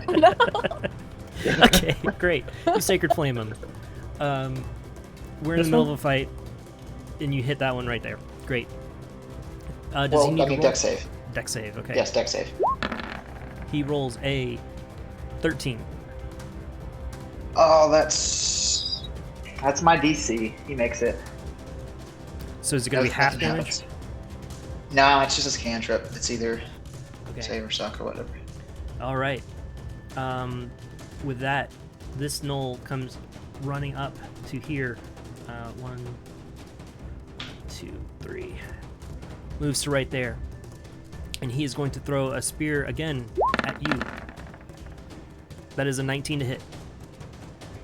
No. Okay, great. You Sacred Flame him. We're in the middle of a fight, and you hit that one right there. Great. Does he need to roll? Dex save. Dex save, okay. Yes, Dex save. He rolls a 13. Oh, that's my DC. He makes it. So is it going to be half Nothing damage? happens. No, it's just a cantrip. It's either Okay. save or suck or whatever. All right. With that, this gnoll comes running up to here. 1, 2, 3. Moves to right there. And he is going to throw a spear again at you. That is a 19 to hit.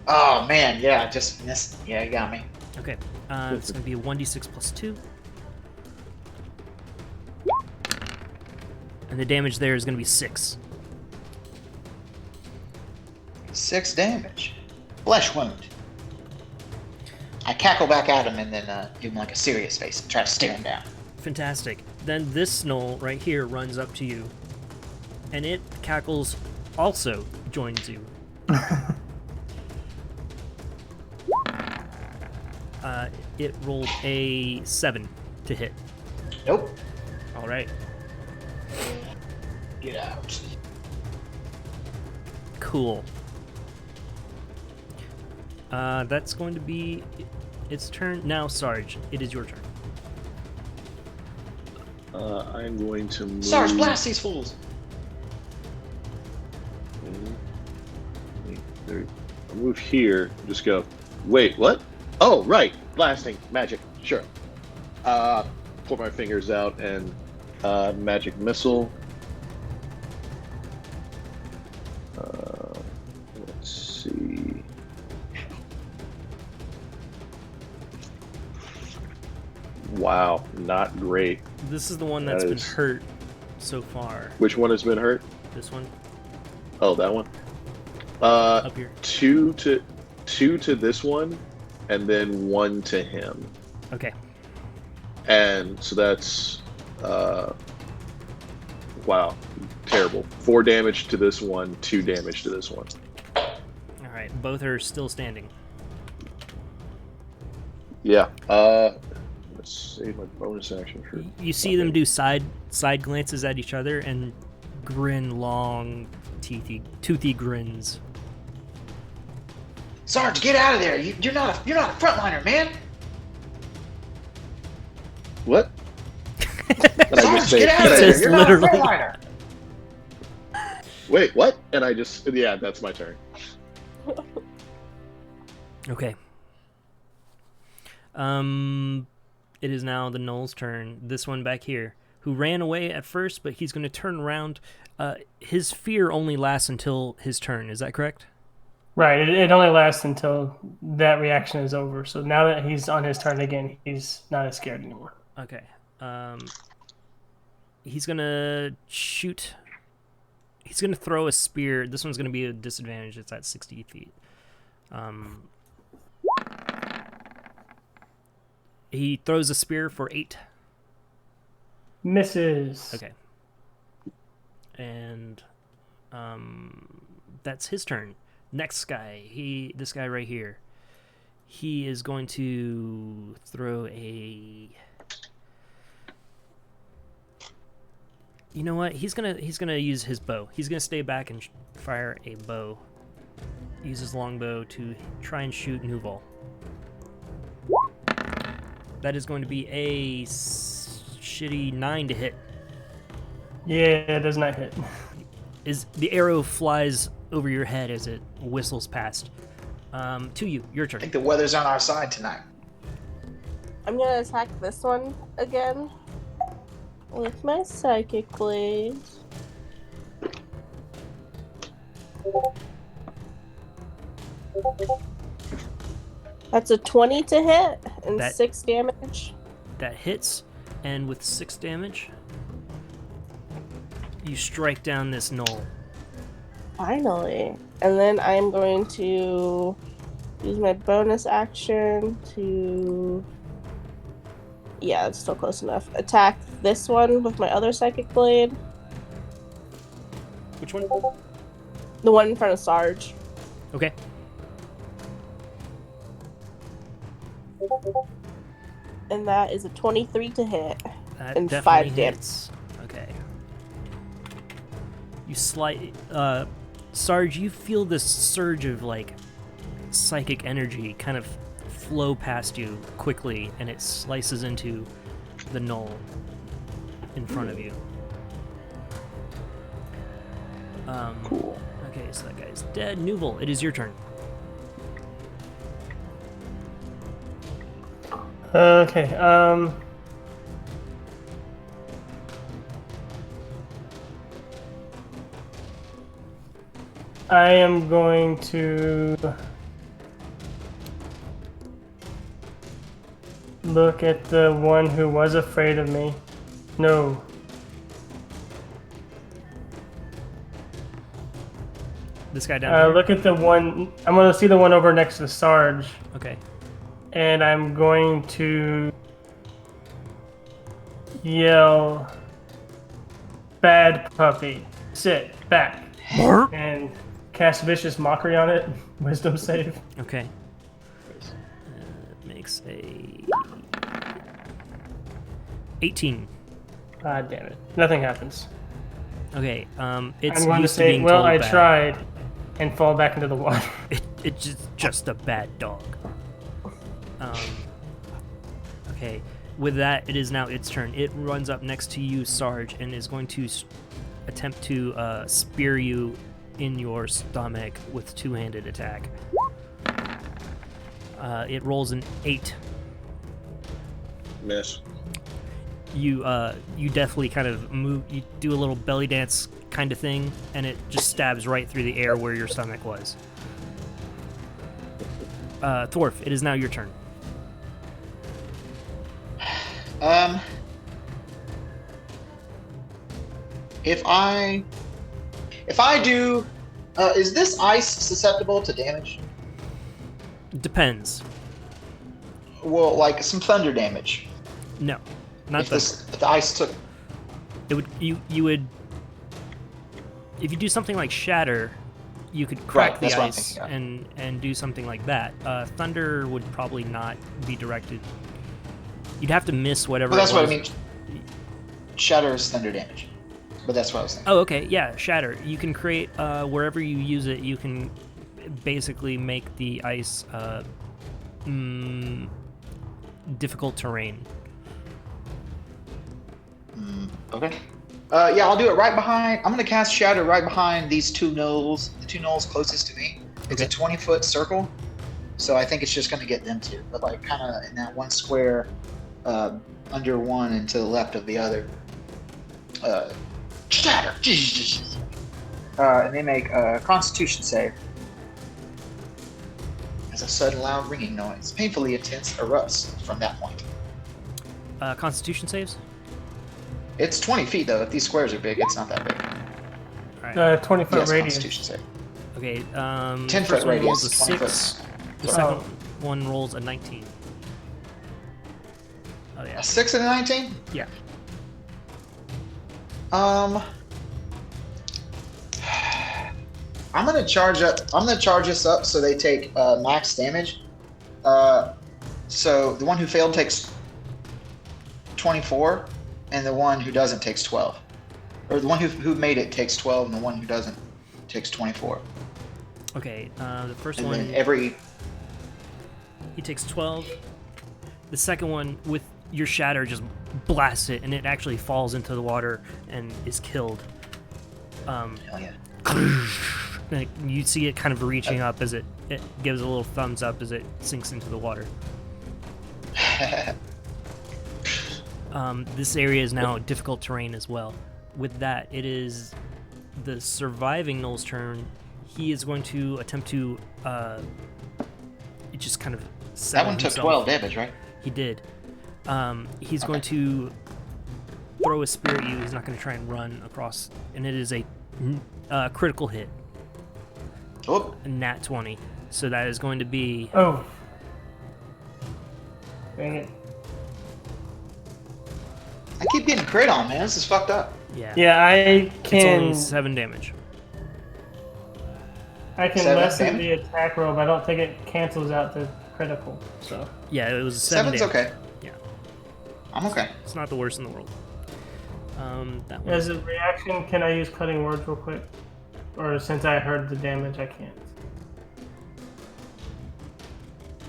Oh man, yeah, just missed. Yeah, you got me. Okay. It's going to be a 1d6 plus 2. And the damage there is going to be 6. 6 damage. Flesh wound. I cackle back at him and then give him like a serious face and try to stare him down. Fantastic. Then this gnoll right here runs up to you. And it cackles also joins you. It rolled a 7 to hit. Nope. All right. Get out. Cool. That's going to be its turn. Now, Sarge, it is your turn. I'm going to move... Sarge, blast these fools! I'll move here. Just go. Wait, what? Oh, right. Blasting. Magic. Sure. Pull my fingers out and magic missile. Let's see. Wow, not great. This is the one that's been hurt so far. Which one has been hurt? This one. Oh, that one. Up here. Two to this one, and then 1 to him. Okay. And so that's wow, terrible. 4 damage to this one, 2 damage to this one. All right. Both are still standing. Yeah. Let's save my bonus action for. You see them do side glances at each other and grin long, toothy grins. Sarge, get out of there! You're not a frontliner, man. What? Sarge, get out of there! You're not a frontliner. Wait, what? And I just that's my turn. Okay. It is now the gnoll's turn. This one back here, who ran away at first, but he's going to turn around. His fear only lasts until his turn. Is that correct? Right. It only lasts until that reaction is over. So now that he's on his turn again, he's not as scared anymore. Okay. He's going to shoot. He's going to throw a spear. This one's going to be a disadvantage. It's at 60 feet. He throws a spear for 8. Misses. Okay. And that's his turn. Next guy, this guy right here. He is going to throw a. You know what? He's gonna use his bow. He's gonna stay back and fire a bow. Use his longbow to try and shoot Nuval. That is going to be a shitty 9 to hit. Yeah, it does not hit. The arrow flies over your head as it whistles past. To you, your turn. I think the weather's on our side tonight. I'm gonna attack this one again with my psychic blade. That's a 20 to hit and 6 damage. That hits, and with 6 damage, you strike down this gnoll. Finally. And then I'm going to use my bonus action to... Yeah, it's still close enough. Attack this one with my other psychic blade. Which one? The one in front of Sarge. Okay. And that is a 23 to hit. That And definitely 5 damage. hits. Okay. You Sarge, you feel this surge of like psychic energy kind of flow past you quickly, and it slices into the knoll in front of you. Cool. Okay, so that guy's dead. Nuval, it is your turn. Okay. I am going to look at the one who was afraid of me. No. This guy down here? Look at the one. I'm going to see the one over next to Sarge, Okay. and I'm going to yell, "Bad puppy, sit back," and cast vicious mockery on it. Wisdom save. Okay. Makes a 18. Ah, damn it! Nothing happens. Okay. It's I'm going to used to say, being "Well, told I bad. tried," and fall back into the water. It's just a bad dog. Okay, with that, it is now its turn. It runs up next to you, Sarge, and is going to attempt to spear you in your stomach with two-handed attack. It rolls an 8. Miss. You definitely kind of move. You do a little belly dance kind of thing, and it just stabs right through the air where your stomach was. Thorf, it is now your turn. If I do, is this ice susceptible to damage? Depends. Well, like some thunder damage. No, not If thunder. if the ice took. It would you would if you do something like shatter, you could crack Right, the that's what I'm ice thinking and do something like that. Thunder would probably not be directed. You'd have to miss whatever. Well, that's it what I was. mean. Shatter is thunder damage, but that's what I was thinking. Oh, okay, yeah, shatter. You can create wherever you use it. You can basically make the ice difficult terrain. Okay. Yeah, I'll do it right behind. I'm gonna cast Shatter right behind these two knolls. The two knolls closest to me. It's Okay. a 20-foot circle, so I think it's just gonna get them two. But like kind of in that one square, under one and to the left of the other. Shatter. And they make a Constitution save. As a sudden loud ringing noise, painfully intense, erupts from that point. Constitution saves. It's 20 feet though. If these squares are big, it's not that big. All right. 20-foot Yes, radius. Constitution save. Okay. 10 first foot one rolls radius, a 20 6. foot. The second one rolls a 19. Oh yeah. A 6 and a 19? Yeah. I'm gonna charge up. I'm gonna charge this up so they take max damage. So the one who failed takes 24, and the one who doesn't takes 12. Or the one who made it takes 12, and the one who doesn't takes 24. Okay. The first And one. then every. He takes 12. The second one, with your shatter, just blasts it, and it actually falls into the water and is killed. Hell yeah. Like, you see it kind of reaching up as it gives a little thumbs up as it sinks into the water. This area is now difficult terrain as well. With that, it is the surviving Knoll's turn. He is going to attempt to just kind of That settle one took himself. 12 damage, right? He did. He's going to throw a spear at you. He's not going to try and run across, and it is a critical hit, Oh, a nat 20. So that is going to be Oh. Dang it. I keep getting crit on, man. This is fucked up. yeah. Yeah, I It's only can. 7 damage. I can 7 lessen damage? the attack roll, but I don't think it cancels out the critical. So Yeah, it was 7 7's damage. okay. Yeah, I'm okay. it's not the worst in the world. That one. as a reaction, can I use cutting words real quick? Or since I heard the damage, I can't.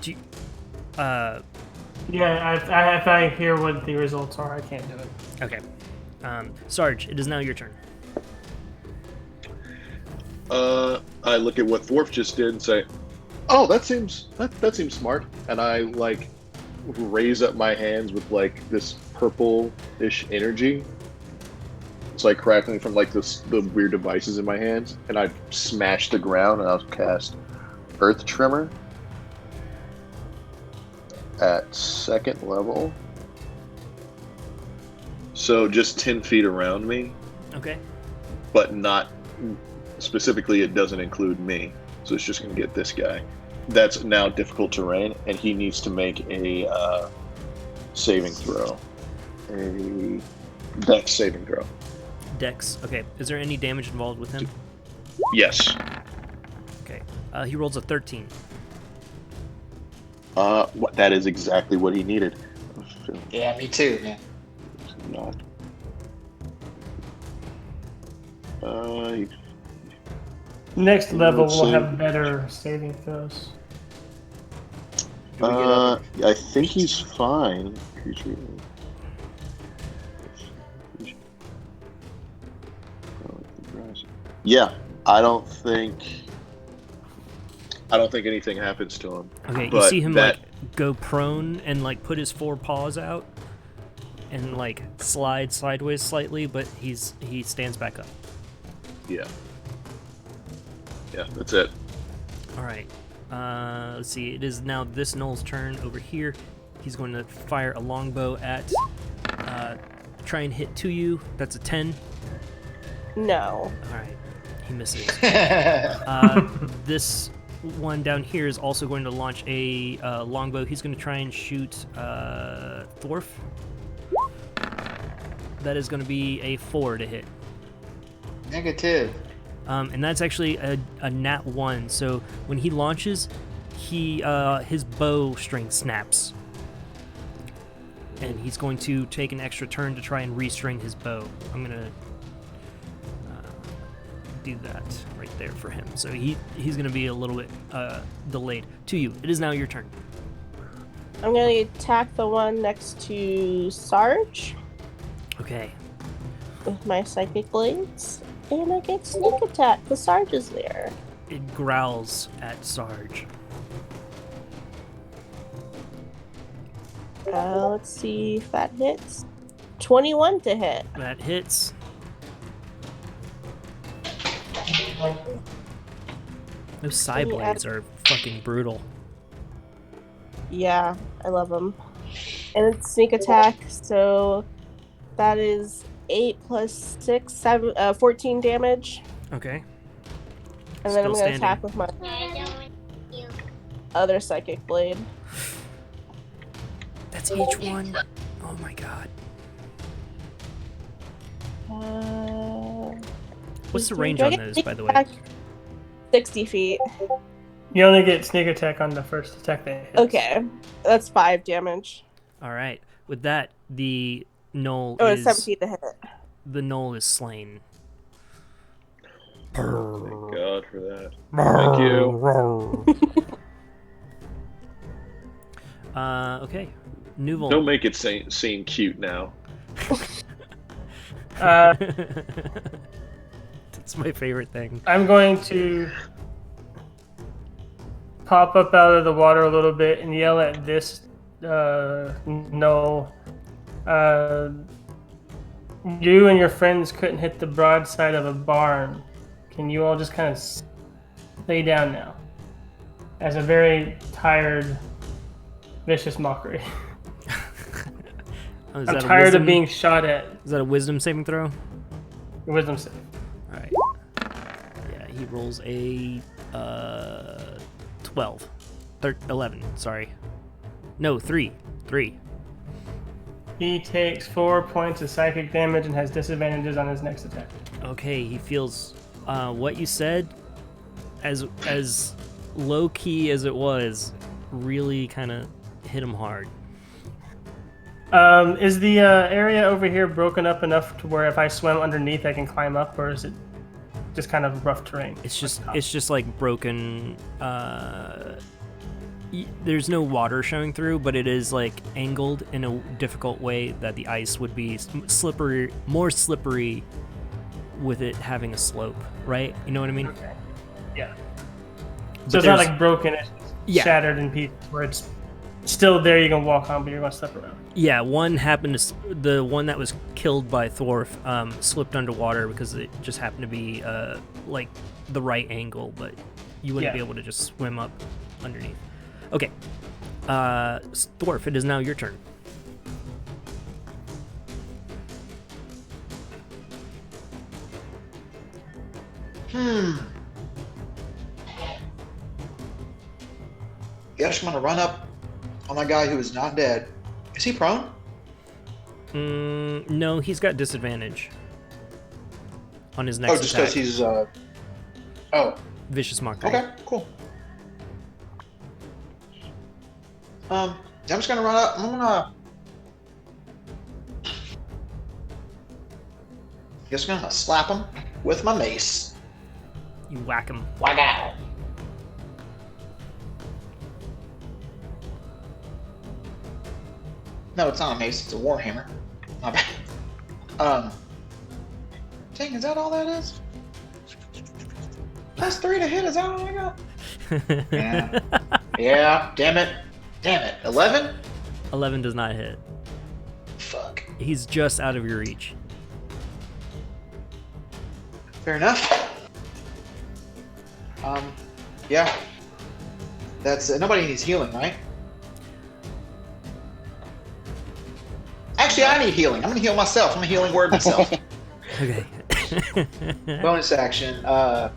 Do you, Yeah, if I hear what the results are, I can't do it. okay. Sarge, it is now your turn. I look at what Thorf just did and say, "Oh, that seems smart." And I like raise up my hands with like this purple-ish energy. It's like crackling from like the weird devices in my hands, and I smash the ground and I'll cast Earth Tremor at 2nd level. So just 10 feet around me, Okay. but not specifically. It doesn't include me, so it's just going to get this guy. That's now difficult terrain, and he needs to make a saving throw, a Dex saving throw. Dex. Okay. Is there any damage involved with him? Yes. Okay. He rolls a 13. That is exactly what he needed. Yeah, me too, man. Not. Next level Let's will see. have better saving throws. I think he's fine. Yeah, I don't think anything happens to him. Okay, you But see him that- like go prone and like put his 4 paws out and like slide sideways slightly, but he stands back up. Yeah. Yeah, that's it. All right. Let's see. It is now this Knoll's turn over here. He's going to fire a longbow at. Try and hit to you. That's a 10. No. All right. He misses. This one down here is also going to launch a longbow. He's going to try and shoot Thorf. That is going to be a 4 to hit. Negative. And that's actually a nat 1. So when he launches, his bow string snaps. And he's going to take an extra turn to try and restring his bow. I'm going to do that right there for him. So he's going to be a little bit delayed. To you, it is now your turn. I'm gonna attack the one next to Sarge Okay. with my psychic blades, and I get sneak attack because Sarge is there. It growls at Sarge. Let's see if that hits. 21 to hit. That hits. Those side Yeah. blades are fucking brutal. Yeah, I love them. And it's sneak attack, so that is 8 plus 6, 14 damage. Okay. And then I'm Still going to attack with my other psychic blade. That's each one. Oh my god. What's the range do I on get those, sneak by the way? attack? 60 feet. You only get sneak attack on the first attack that hits. Okay, that's 5 damage. All right. With that, the Knoll Oh, is it's 17 to hit. the Knoll is slain. Thank God for that. Thank you. Okay. Nuval. Don't make it seem cute now. That's my favorite thing. I'm going to pop up out of the water a little bit and yell at this Knoll. You and your friends couldn't hit the broadside of a barn. Can you all just kind of lay down now? As a very tired, vicious mockery. Oh, is I'm that a tired wisdom- of being shot at. Is that a wisdom saving throw? Wisdom save. All right. Yeah, he rolls a 12. 11, sorry. No, 3. 3. He takes 4 points of psychic damage and has disadvantages on his next attack. Okay, he feels what you said as low key as it was, really kind of hit him hard. Is the area over here broken up enough to where if I swim underneath, I can climb up, or is it just kind of rough terrain? It's just like broken. There's no water showing through, but it is like angled in a difficult way that the ice would be slippery, more slippery, with it having a slope, right? You know what I mean? Okay. Yeah. But So it's not like broken, it's Yeah. shattered in pieces, where it's still there you can walk on, but you're going to slip around. Yeah, one happened to the one that was killed by Thorf slipped underwater because it just happened to be like the right angle, but you wouldn't be able to just swim up underneath. Okay, Thorf, it is now your turn. Yeah, I just want to run up on that guy who is not dead. Is he prone? No, he's got disadvantage on his next Oh, just attack. because he's Oh, Vicious Mockery. okay, cool. I'm just gonna run up. I'm gonna slap him with my mace. You whack him. Whack out. No, it's not a mace. It's a warhammer. My bad. Dang, is that all that is? +3 to hit. Is that all I got? Yeah. Yeah. Damn it. 11. 11 does not hit. Fuck. He's just out of your reach. Fair enough. Yeah. That's nobody needs healing, right? Actually, I need healing. I'm gonna heal myself. I'm a healing word myself. Okay. Bonus action.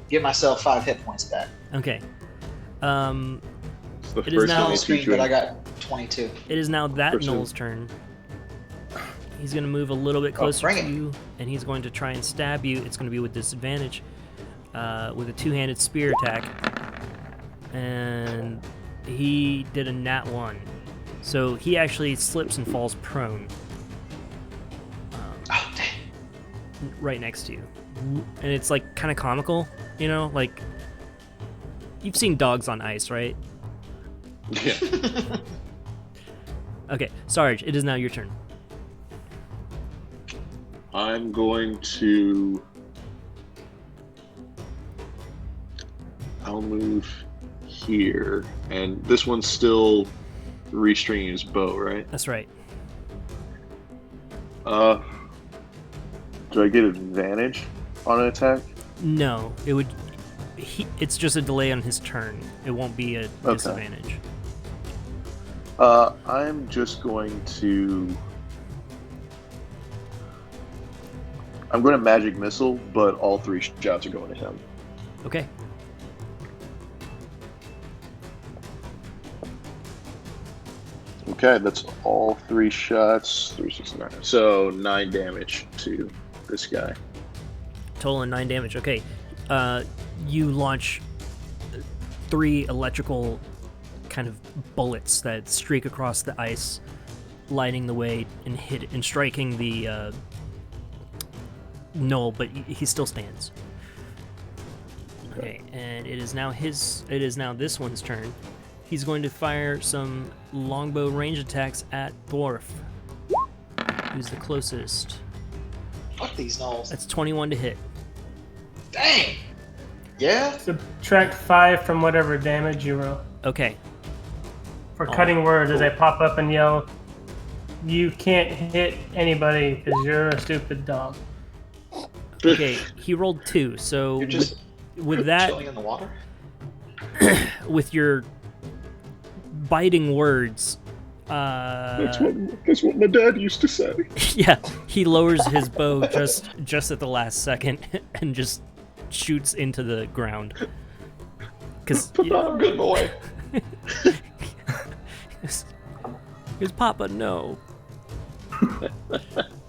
Give myself 5 hit points back. Okay. It's the It is first now- time On you the screen, feature but I him. got 22. It is now that Person. Noel's turn. He's going to move a little bit closer bring to it. you, and he's going to try and stab you. It's going to be with disadvantage, with a two-handed spear attack. And he did a nat 1. So he actually slips and falls prone Oh, dang. right next to you. And it's like kind of comical, you know? Like, you've seen dogs on ice, right? Yeah. Okay, Sarge, it is now your turn. I'm going to. I'll move here, and this one's still restringing his bow, right? That's right. Do I get advantage on an attack? No, it would. It's just a delay on his turn. It won't be a disadvantage. I'm just going to. I'm going to magic missile, but all 3 shots are going to him. Okay. Okay, that's all 3 shots. 3, 6, 9. So 9 damage to this guy. Total of 9 damage. Okay. You launch 3 electrical kind of bullets that streak across the ice, lighting the way and striking the Noel, but he still stands. Okay, and it is now this one's turn. He's going to fire some longbow range attacks at Dwarf, who's the closest. Fuck these knolls. That's 21 to hit. Dang. Yeah. Subtract 5 from whatever damage you roll. Okay. For cutting words, as I pop up and yell, "You can't hit anybody because you're a stupid dog." Okay, he rolled 2, so You're just with that, chilling in the water. with your biting words, That's what my dad used to say. yeah, he lowers his bow just at the last second and just shoots into the ground. Cause Good boy. Here's Papa, no. All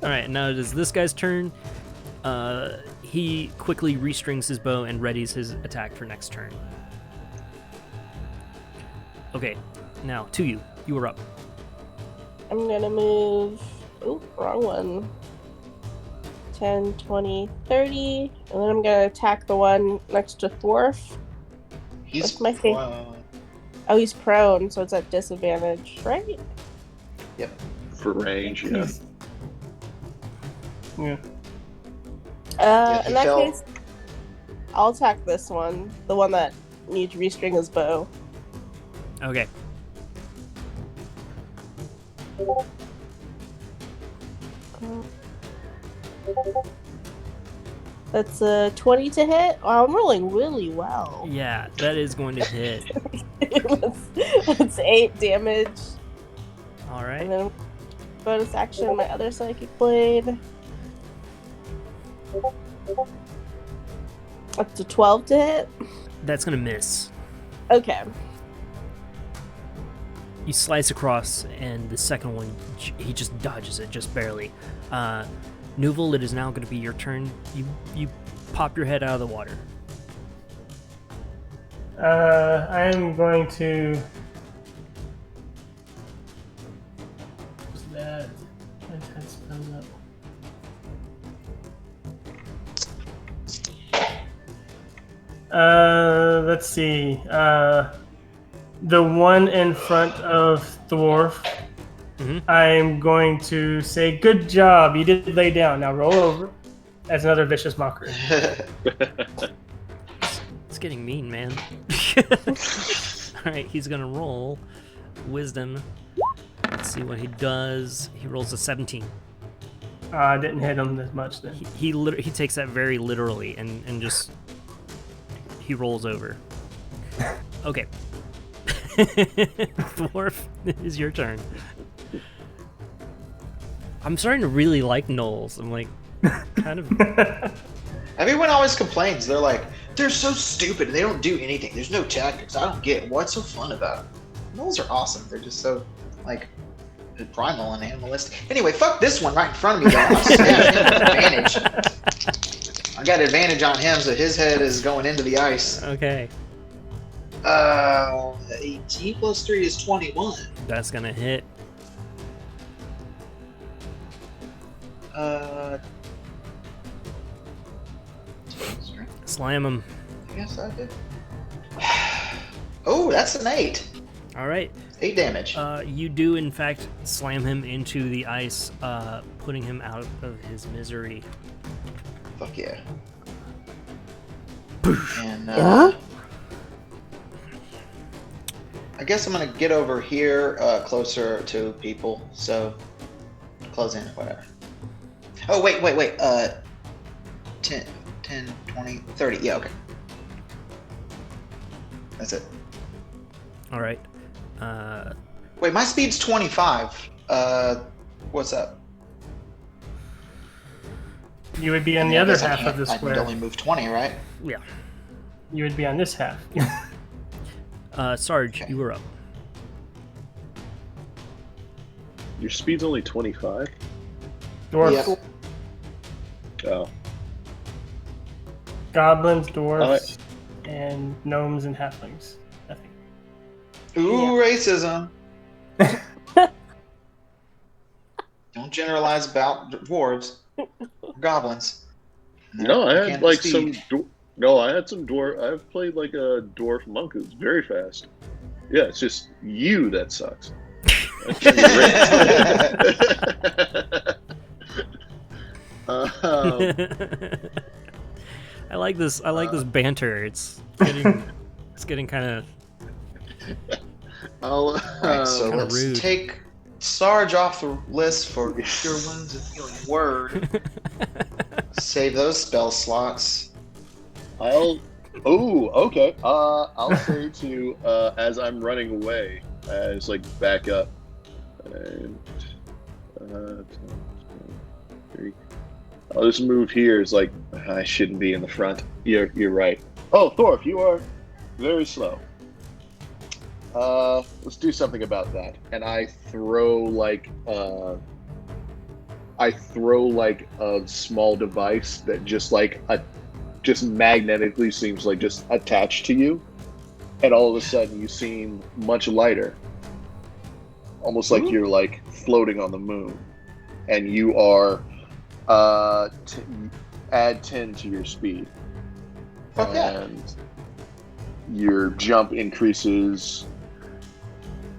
right, now it is this guy's turn. he quickly restrings his bow and readies his attack for next turn. Okay, now to you. You are up. I'm gonna move. Oop, wrong one. 10, 20, 30. And then I'm gonna attack the one next to Thorf. He's What's my favorite? Oh, he's prone, so it's at disadvantage, right? Yep. For range, yeah. Yeah. In that case, I'll attack this one. The one that needs to restring his bow. Okay. That's a 20 to hit. Oh, I'm rolling really well. Yeah, that is going to hit. That's 8 damage. All right. And then bonus action, my other psychic blade. Up to 12 to hit. That's going to miss. Okay. You slice across, and the second one, he just dodges it, just barely. Nuval, it is now going to be your turn. You pop your head out of the water. I am going to. What's that? My head spells up. Let's see. The one in front of Thorf. Mm-hmm. I'm going to say, "Good job, you did lay down. Now roll over." As another vicious mockery. It's getting mean, man. All right, he's gonna roll wisdom. Let's see what he does. He rolls a 17. I didn't hit him as much then. He takes that very literally and just he rolls over. Okay. Dwarf, it is your turn. I'm starting to really like gnolls. I'm like, kind of. Everyone always complains. They're like, they're so stupid and they don't do anything. There's no tactics. I don't get what's so fun about them. Gnolls are awesome. They're just so, like, primal and animalistic. Anyway, fuck this one right in front of me, though. I'll smash him with advantage. I got advantage on him, so his head is going into the ice. Okay. 18 plus 3 is 21. That's gonna hit. Slam him. I guess I did. Oh, that's an 8. All right. 8 damage. You do, in fact, slam him into the ice, putting him out of his misery. Fuck yeah. And, Yeah? I guess I'm gonna get over here, closer to people, so close in, whatever. Oh, wait. 10, 20, 30, yeah, okay. That's it. All right. Wait, my speed's 25. What's up? You would be on I the mean, I other guess half of the I square. can only move 20, right? Yeah. You would be on this half. Sarge, Okay. you were up. Your speed's only 25? Dwarves, Yeah. Oh. goblins, dwarves, and gnomes and halflings. I think. Ooh, racism. Don't generalize about dwarves or goblins. No, I had Can't like speed. I had some dwarf. I've played like a dwarf monk who's very fast. Yeah, it's just you that sucks. I like this. I like this banter. It's getting kind of. Alright, so Kinda let's rude. take Sarge off the list for Cure Wounds and Healing Word. Save those spell slots. Okay. I'll say to as I'm running away, as like back up, and 3. I'll just move here. It's like I shouldn't be in the front. You're right. Oh, Thorf, you are very slow. Let's do something about that. And I throw like I throw like a small device that just like just magnetically seems like just attached to you, and all of a sudden you seem much lighter, almost like you're like floating on the moon, and you are add 10 to your speed, Fuck yeah. and your jump increases.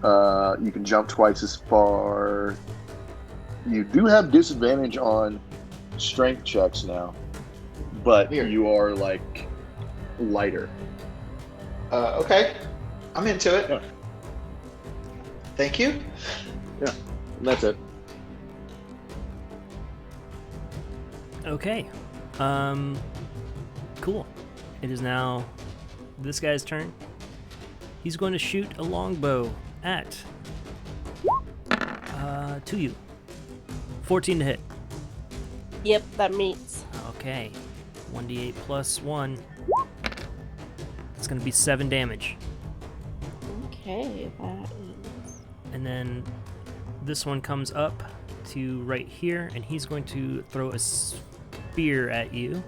You can jump twice as far. You do have disadvantage on strength checks now, but Weird. you are like lighter. Okay. I'm into it. Yeah. Thank you. Yeah, and that's it. Okay. Cool. It is now this guy's turn. He's going to shoot a longbow at to you. 14 to hit. Yep, that meets. Okay. 1d8 plus 1. It's going to be 7 damage. Okay, that is. And then this one comes up to right here, and he's going to throw a spear at you.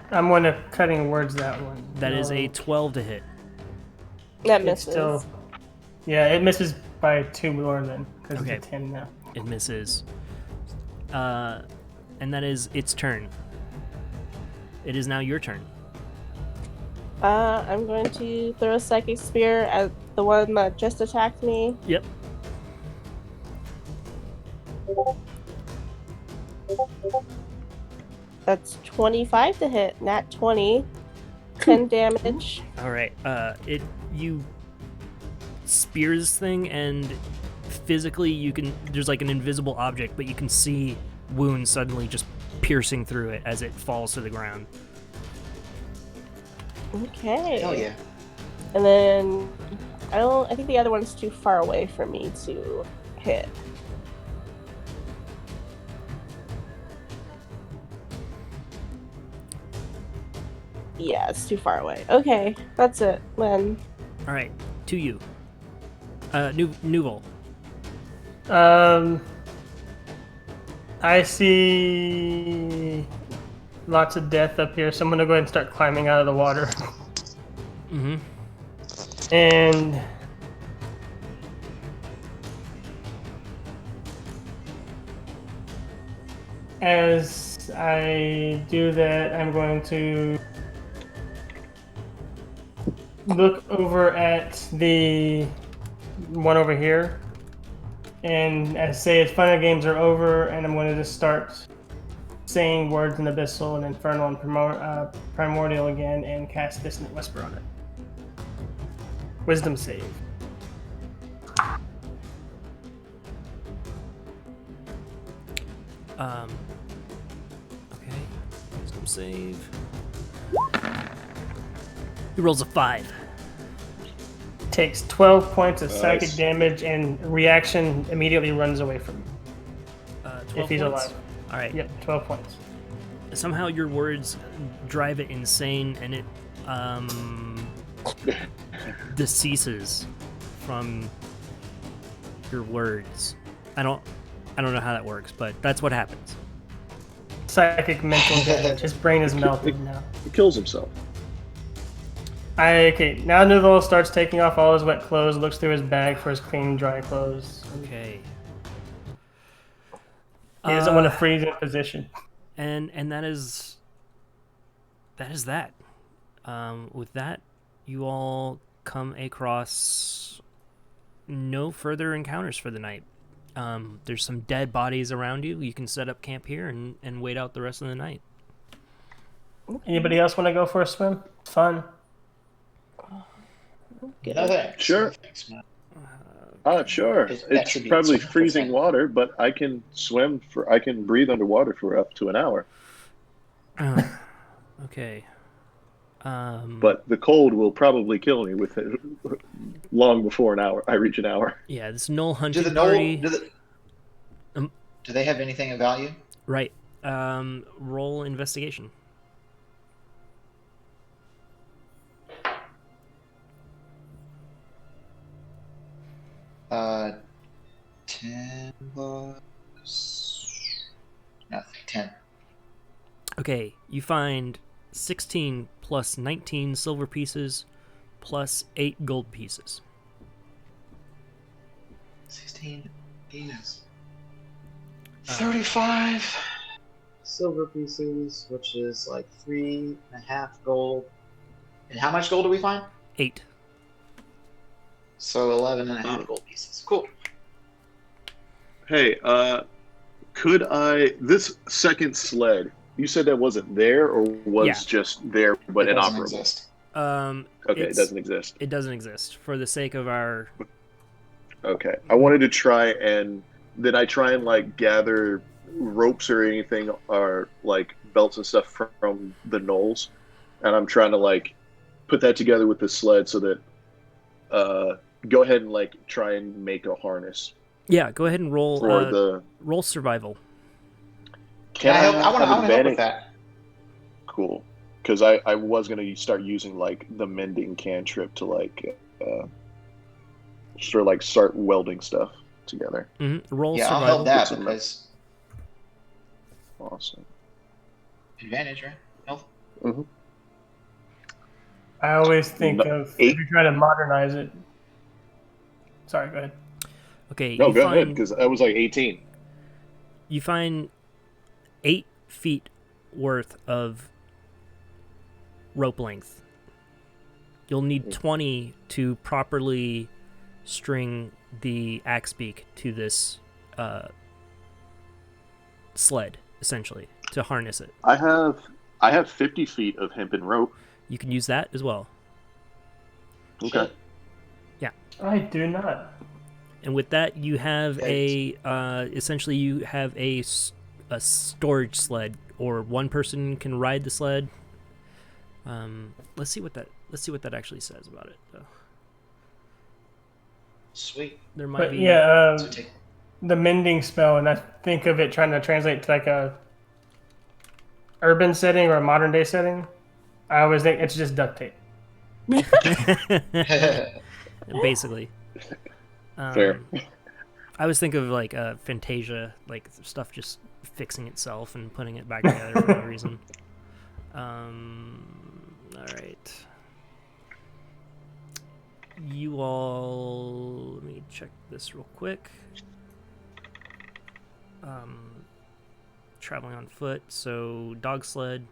I'm one of cutting words that one. That is a No. 12 to hit. That It's misses. still. Yeah, it misses by 2 more then, because Okay. it's a 10 now. It misses. And that is its turn. It is now your turn. I'm going to throw a psychic spear at the one that just attacked me. Yep. That's 25 to hit, nat 20. 10 damage. All right. You spear this thing, and physically you can. There's like an invisible object, but you can see wounds suddenly just piercing through it as it falls to the ground. Okay. Hell yeah. And then I think the other one's too far away for me to hit. Yeah, it's too far away. Okay, that's it then. All right. To you. Nuval. I see lots of death up here, so I'm gonna go ahead and start climbing out of the water. Mm-hmm. And as I do that, I'm going to look over at the one over here and say its final games are over, and I'm going to just start saying words in Abyssal and Infernal and Primordial again and cast Dissonant Whisper on it. Wisdom save. Okay. Wisdom save. He rolls a 5. Takes 12 points of Nice. psychic damage and reaction immediately runs away from him. 12 If he's points? alive. All right. Yep, 12 points. Somehow your words drive it insane, and it deceases from your words. I don't know how that works, but that's what happens. Psychic mental damage. His brain is melted now. He kills himself. Okay, now Nuval starts taking off all his wet clothes, looks through his bag for his clean, dry clothes. Okay. He doesn't want to freeze in position. And that is that. With that, you all come across no further encounters for the night. There's some dead bodies around you. You can set up camp here and wait out the rest of the night. Anybody else want to go for a swim? It's fun. No thanks. Sure. No thanks, man. Sure. That It's should be probably a simple freezing thing. water, but I can I can breathe underwater for up to an hour. Okay. But the cold will probably kill me with it long before I reach an hour. Yeah, this Null Do hunting the party. do they have anything of value? Right. Roll investigation. 10 plus nothing. 10. Okay, you find 16 plus 19 silver pieces plus 8 gold pieces. 16 is 35 silver pieces, which is like 3.5 gold. And how much gold do we find? 8. So 11.5 gold pieces. Cool. Hey, could this second sled? You said that wasn't there, or was Yeah. just there but It doesn't inoperable? exist. Okay, it doesn't exist. It doesn't exist for the sake of our. Okay, I wanted to try and did I try and like gather ropes or anything or like belts and stuff from the knolls, and I'm trying to like put that together with the sled so that go ahead and like try and make a harness Yeah, go ahead and roll. for the. Roll survival. Can I help? I want to help advantage? with that. Cool, because I was gonna start using like the mending cantrip to like sort of like start welding stuff together. Roll Yeah, I'll survival. help that because Awesome. advantage, right? Health. Mm-hmm. I always think of 8. if you try to modernize it. Sorry, go ahead. Okay, No, you go ahead, find because I was like 18. you find 8 feet worth of rope length. You'll need 20 to properly string the axe beak to this sled, essentially, to harness it. I have 50 feet of hempen rope. You can use that as well. Okay. I do not. And with that, you have essentially you have a storage sled, or one person can ride the sled. Let's see what that actually says about it, though. Sweet. There might But be. yeah, So take the mending spell, and I think of it trying to translate to like a urban setting or a modern day setting. I always think it's just duct tape. Basically. Fair. I always think of like Fantasia, like stuff just fixing itself and putting it back together for no reason. All right. You all, let me check this real quick. Traveling on foot, so dog sled.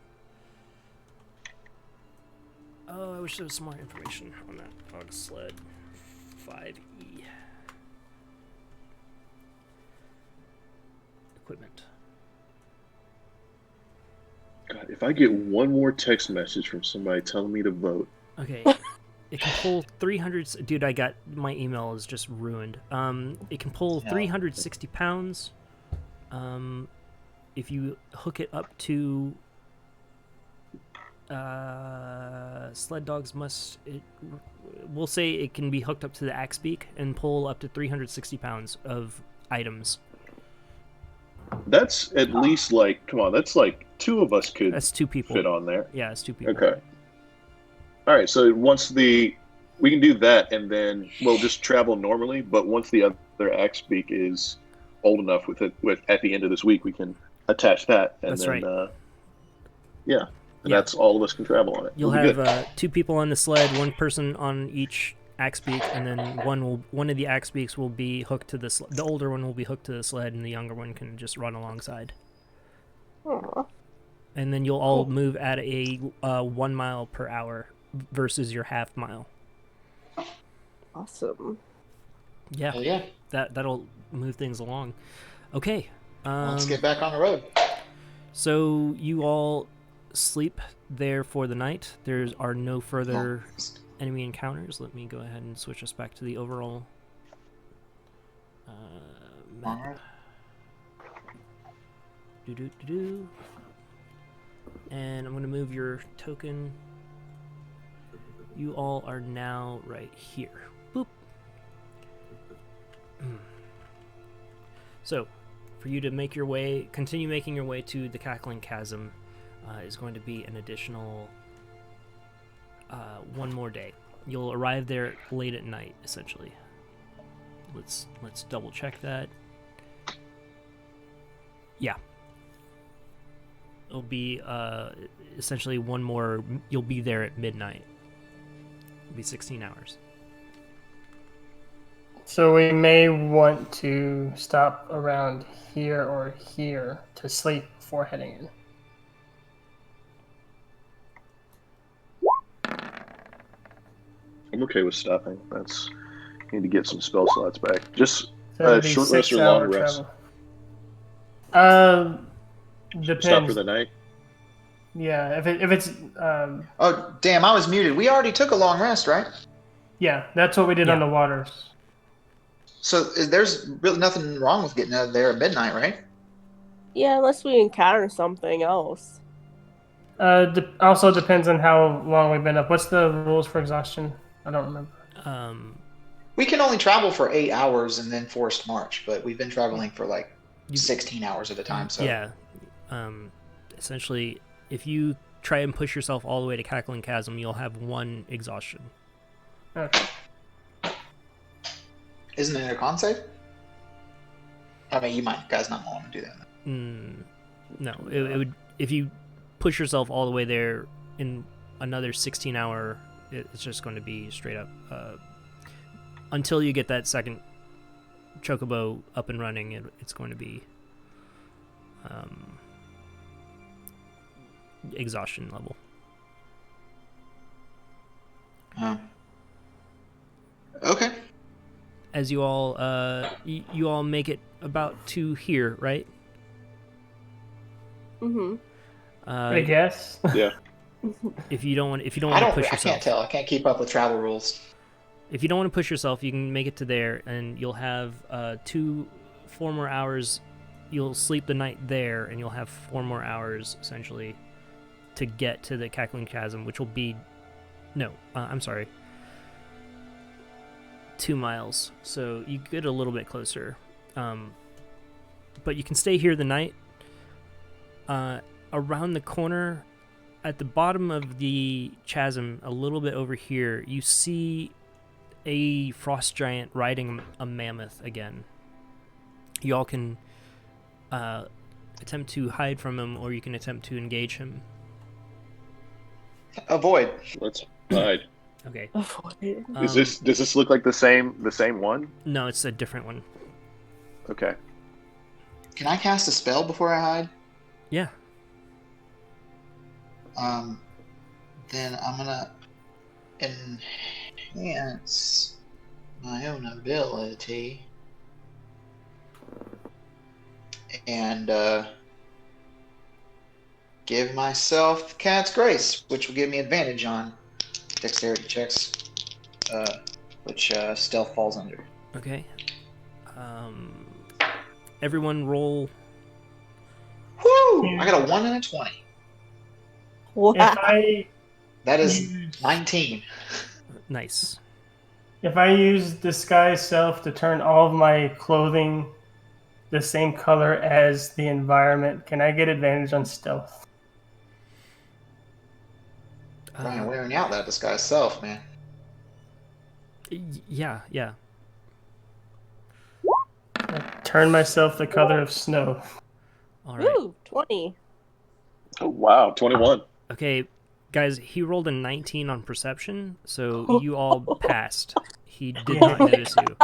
Oh, I wish there was some more information on that dog sled. 5E. Equipment. God, if I get one more text message from somebody telling me to vote. Okay. It can pull 300. Dude, I got my email is just ruined. It can pull 360 pounds. If you hook it up to sled dogs must. We'll say it can be hooked up to the axe beak and pull up to 360 pounds of items. That's at least like, come on, that's like 2 of us could That's 2 people. fit on there. Yeah, it's 2 people. Okay. All right, so we can do that, and then we'll just travel normally. But once the other axe beak is old enough with at the end of this week, we can attach that, and That's then right. yeah, that's all of us can travel on it. You'll It'll be good. have 2 people on the sled, 1 person on each axe beak, and then one of the axe beaks will be hooked to the older one will be hooked to the sled, and the younger one can just run alongside. Aw. And then you'll all move at a 1 mile per hour versus your half mile. Awesome. Yeah, Hell yeah. that'll move things along. Okay. Let's get back on the road. So you all sleep there for the night. There are no further enemy encounters. Let me go ahead and switch us back to the overall map. Do. And I'm going to move your token. You all are now right here. Boop. So, for you to continue making your way to the Cackling Chasm is going to be an additional 1 more day. You'll arrive there late at night, essentially. let's double check that. Yeah. It'll be essentially one more. You'll be there at midnight. It'll be 16 hours. So we may want to stop around here or here to sleep before heading in. I'm okay with stopping. That's need to get some spell slots back. Just So it'd be short rest or 6-hour long rest. Depends. Stop for the night. Yeah, if it's Oh, damn, I was muted. We already took a long rest, right? yeah, that's what we did on the waters. So there's really nothing wrong with getting out of there at midnight, right? Yeah, unless we encounter something else. Also depends on how long we've been up. What's the rules for exhaustion? I don't remember. We can only travel for 8 hours and then forced march, but we've been traveling for like 16 hours at a time. So Yeah. Essentially, if you try and push yourself all the way to Cackling Chasm, you'll have 1 exhaustion. Okay. isn't it a con save? I mean, you guys might want to do that. No, it would if you push yourself all the way there in another 16-hour. It's just going to be straight up until you get that second chocobo up and running. It's going to be exhaustion level. Okay. As you all you all make it about to here, right? Mm-hmm. I guess. Yeah. If you don't want to push I yourself, can't tell. I can't keep up with travel rules. if you don't want to push yourself, you can make it to there, and you'll have 4 more hours. You'll sleep the night there, and you'll have 4 more hours essentially to get to the Cackling Chasm, which will be I'm sorry, 2 miles. So you get a little bit closer, but you can stay here the night. Around the corner, at the bottom of the chasm, a little bit over here, you see a frost giant riding a mammoth again. You all can attempt to hide from him, or you can attempt to engage him. Avoid. Let's hide. Okay. Avoid. Does this look like the same one? No, it's a different one. Okay. Can I cast a spell before I hide? Yeah. Then I'm gonna enhance my own ability and give myself Cat's Grace, which will give me advantage on dexterity checks, which stealth falls under. Okay. Everyone roll. Woo! I got a 1 and a 20. Wow. That is 19. Nice. If I use disguise self to turn all of my clothing the same color as the environment, can I get advantage on stealth? Brian, wearing out that disguise self, man. Yeah. I turn myself the color of snow. All right. Ooh, 20. Oh wow, 21. Okay, guys, he rolled a 19 on perception, so you all passed. He did not notice you.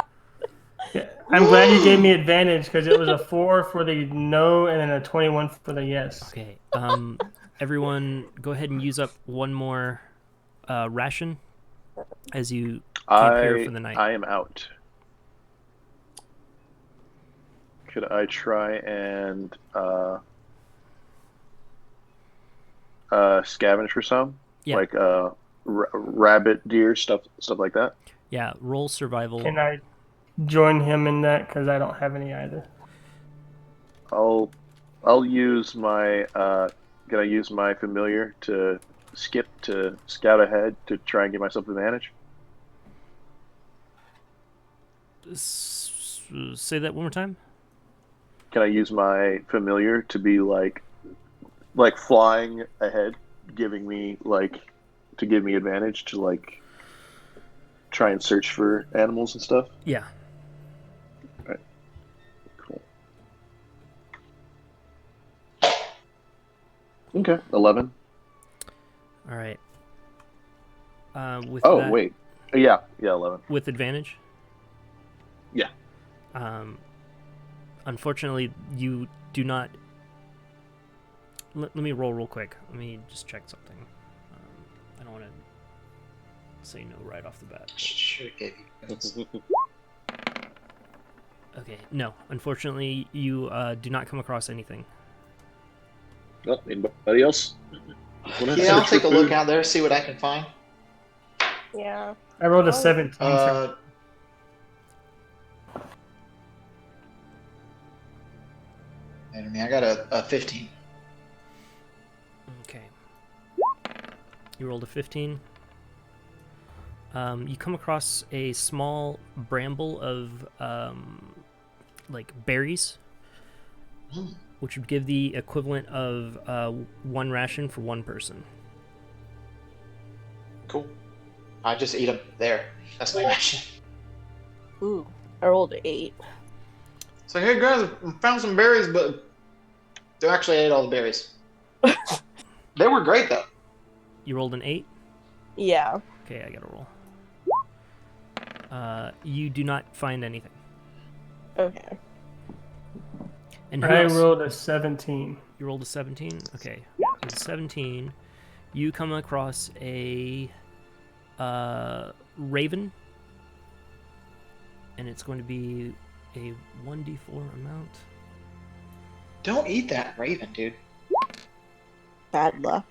Yeah, I'm glad you gave me advantage because it was a 4 for the no and then a 21 for the yes. Okay, everyone, go ahead and use up 1 more ration as you camp here for the night. I am out. Could I try and scavenge for some? Yeah. Like rabbit, deer, stuff like that? Yeah, roll survival. Can I join him in that because I don't have any either? I'll use my can I use my familiar to skip to scout ahead to try and get myself advantage? Say that one more time. Can I use my familiar to be like flying ahead, giving me to give me advantage to try and search for animals and stuff? Yeah. Okay, 11. All right. With Oh, that, wait. Yeah, 11. with advantage. Yeah. Unfortunately, you do not. Let me roll real quick. Let me just check something. I don't want to say no right off the bat. Should give you. Okay, no. Unfortunately, you do not come across anything. Oh, anybody else? Yeah, I'll take a look out there, see what I can find. Yeah. I rolled a Oh. 17. So I got a 15. Okay. You rolled a 15. You come across a small bramble of like berries, which would give the equivalent of 1 ration for 1 person. Cool. I just eat them there. That's my ration. Ooh, I rolled an 8. So hey guys, I found some berries, but they actually ate all the berries. They were great though. You rolled an 8? Yeah. Okay, I gotta roll. You do not find anything. Okay. And who I else? rolled a 17. You rolled a 17? Okay. With a 17, you come across a raven. And it's going to be a 1d4 amount. Don't eat that raven, dude. Bad luck.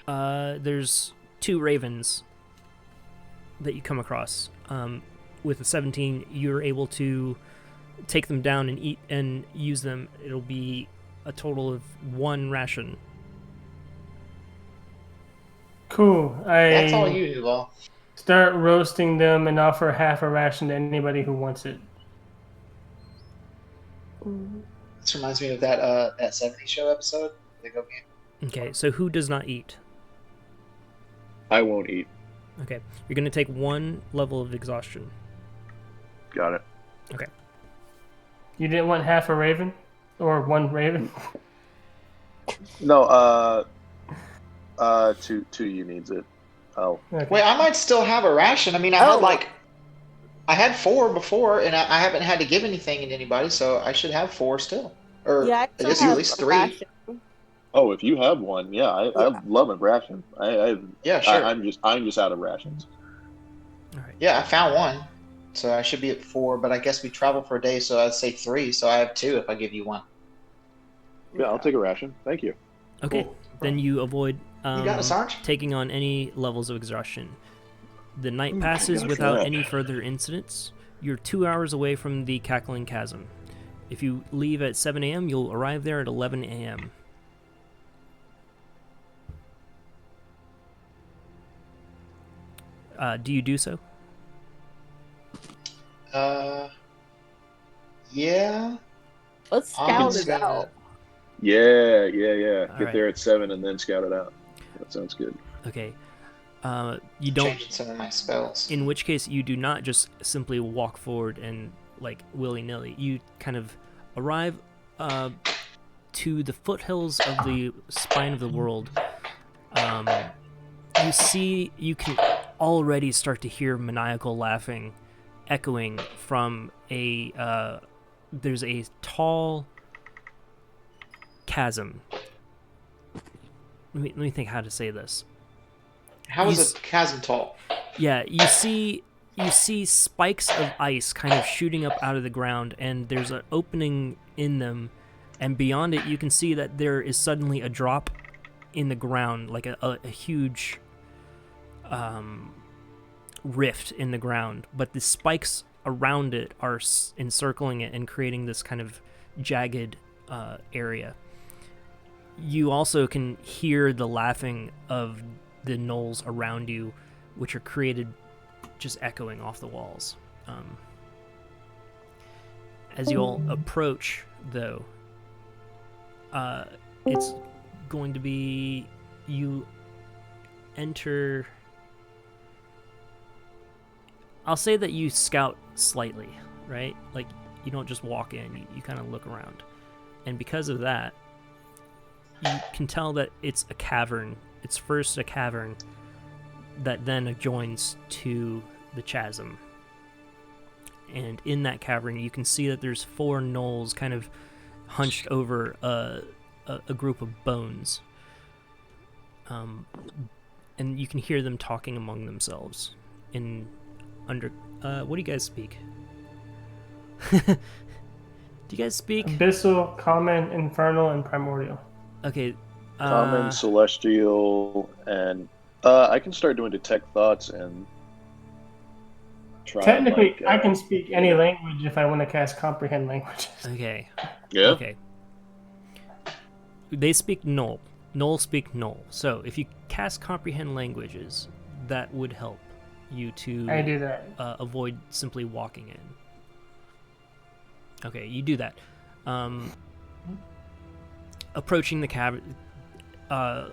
There's 2 ravens that you come across. With a 17, you're able to take them down and eat and use them. It'll be a total of 1 ration. Cool. That's all I you do, Law. start roasting them and offer half a ration to anybody who wants it. Mm. This reminds me of that 70s show episode. They go game. Okay, so who does not eat? I won't eat. Okay, you're going to take 1 level of exhaustion. Got it. Okay. You didn't want half a raven? Or 1 raven? No, two you needs it. Oh. Okay. Wait, I might still have a ration. I mean, I had 4 before, and I haven't had to give anything to anybody, so I should have 4 still. Or Yeah, I I guess still at have least a 3. ration. Oh, if you have one, yeah, I love a ration. Yeah, sure. I'm just out of rations. All right. Yeah, I found 1. So I should be at 4, but I guess we travel for a day, so I'd say 3. So I have 2 if I give you 1. Yeah, I'll take a ration. Thank you. Okay, Cool. then you avoid You got it, Sarge? taking on any levels of exhaustion. The night Ooh, passes thank God for without that. any further incidents. You're 2 hours away from the Cackling Chasm. If you leave at 7 a.m., you'll arrive there at 11 a.m. Do you do so? Yeah. Let's I'm scout it gonna- out. Yeah. All Get right. there at 7 and then scout it out. That sounds good. Okay. You don't. Changing some of my spells. In which case, you do not just simply walk forward and like willy-nilly. You kind of arrive to the foothills of the spine of the world. You can already start to hear maniacal laughing echoing from there's a tall chasm. Let me think how to say this. How is a chasm tall? Yeah, you see spikes of ice kind of shooting up out of the ground, and there's an opening in them, and beyond it you can see that there is suddenly a drop in the ground, like a huge rift in the ground, but the spikes around it are encircling it and creating this kind of jagged area. You also can hear the laughing of the gnolls around you, which are created just echoing off the walls. As you all approach, though, it's going to be you enter. I'll say that you scout slightly, right? Like, you don't just walk in, you kind of look around. And because of that, you can tell that it's a cavern. It's first a cavern that then adjoins to the chasm. And in that cavern, you can see that there's 4 gnolls kind of hunched over a group of bones. And you can hear them talking among themselves in under... what do you guys speak? Do you guys speak? Abyssal, Common, Infernal, and Primordial. Okay. Common, Celestial, and I can start doing detect thoughts and try. Technically, and, I can speak any language if I want to cast Comprehend Languages. Okay. Yeah. Okay. They speak Gnoll. Gnoll speak Gnoll. So if you cast Comprehend Languages, that would help you to I do that. avoid simply walking in. Okay, you do that. Approaching the cavern, the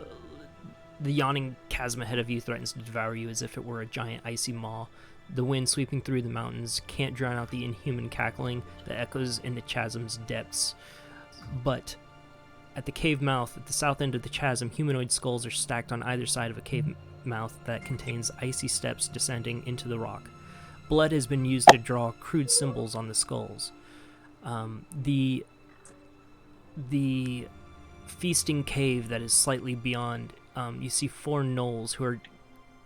yawning chasm ahead of you threatens to devour you as if it were a giant icy maw. The wind sweeping through the mountains can't drown out the inhuman cackling that echoes in the chasm's depths. But at the cave mouth, at the south end of the chasm, humanoid skulls are stacked on either side of a cave mouth that contains icy steps descending into the rock. Blood has been used to draw crude symbols on the skulls. The feasting cave that is slightly beyond, you see 4 gnolls who are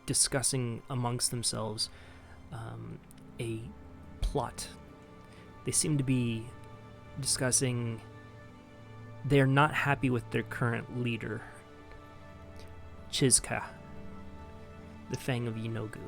discussing amongst themselves a plot. They seem to be discussing... They're not happy with their current leader, Chizka, the Fang of Yinogu.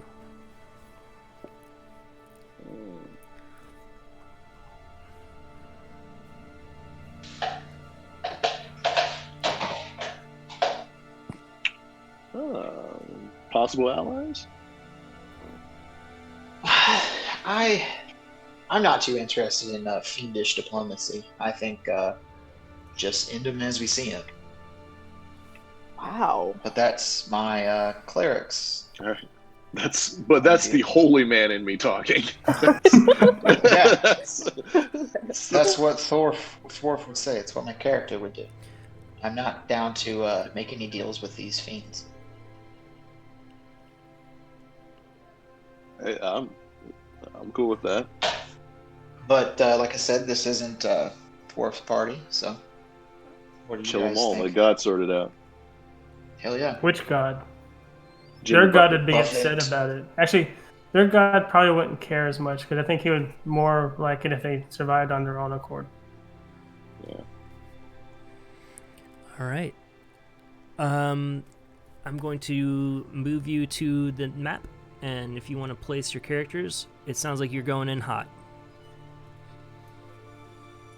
Possible allies? I'm not too interested in fiendish diplomacy. I think just end him as we see him. Wow. But that's my clerics. All right. That's the holy man in me talking. Yeah. That's what Thorf would say. It's what my character would do. I'm not down to make any deals with these fiends. Hey, I'm cool with that. But like I said, this isn't Thorf's party, so what do you Kill guys them all. think? My God sorted out. Hell yeah. Which god? Jimmy Their god Bucket. would be Buffett. upset about it. Actually, their god probably wouldn't care as much because I think he would more like it if they survived on their own accord. Yeah. All right. I'm going to move you to the map, and if you want to place your characters, it sounds like you're going in hot.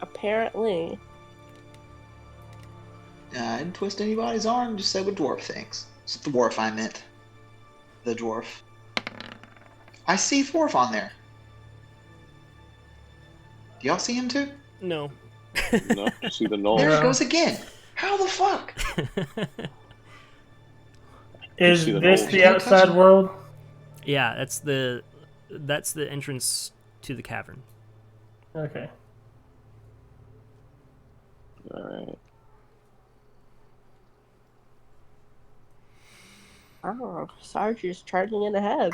Apparently. I didn't twist anybody's arm, just said what dwarf thinks. It's the dwarf I meant. The dwarf. I see Thorf on there. Do y'all see him too? No. No, you see the Knoll. There No. he goes again. How the fuck? Is see the this knowledge. the Can't touch outside him. world? Yeah, that's the entrance to the cavern. Okay. All right. Oh, Sarge is charging in ahead.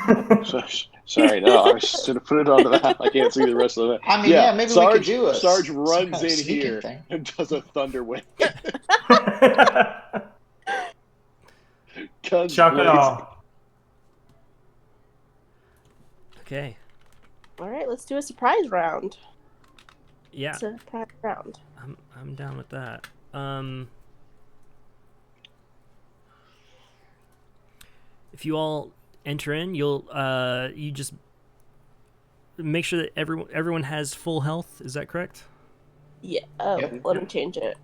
Sorry, no, I was just gonna put it on the map. I can't see the rest of the map. I mean, yeah, maybe we Sarge, could do a Sarge some runs kind of in sneaking here thing. and does a thunder wave. Guns Shock it blazing. all. Okay. All right, let's do a surprise round. Yeah, Surprise round. I'm down with that. If you all enter in, you'll you just make sure that everyone has full health. Is that correct? Yeah. Oh, Yep. let me change it.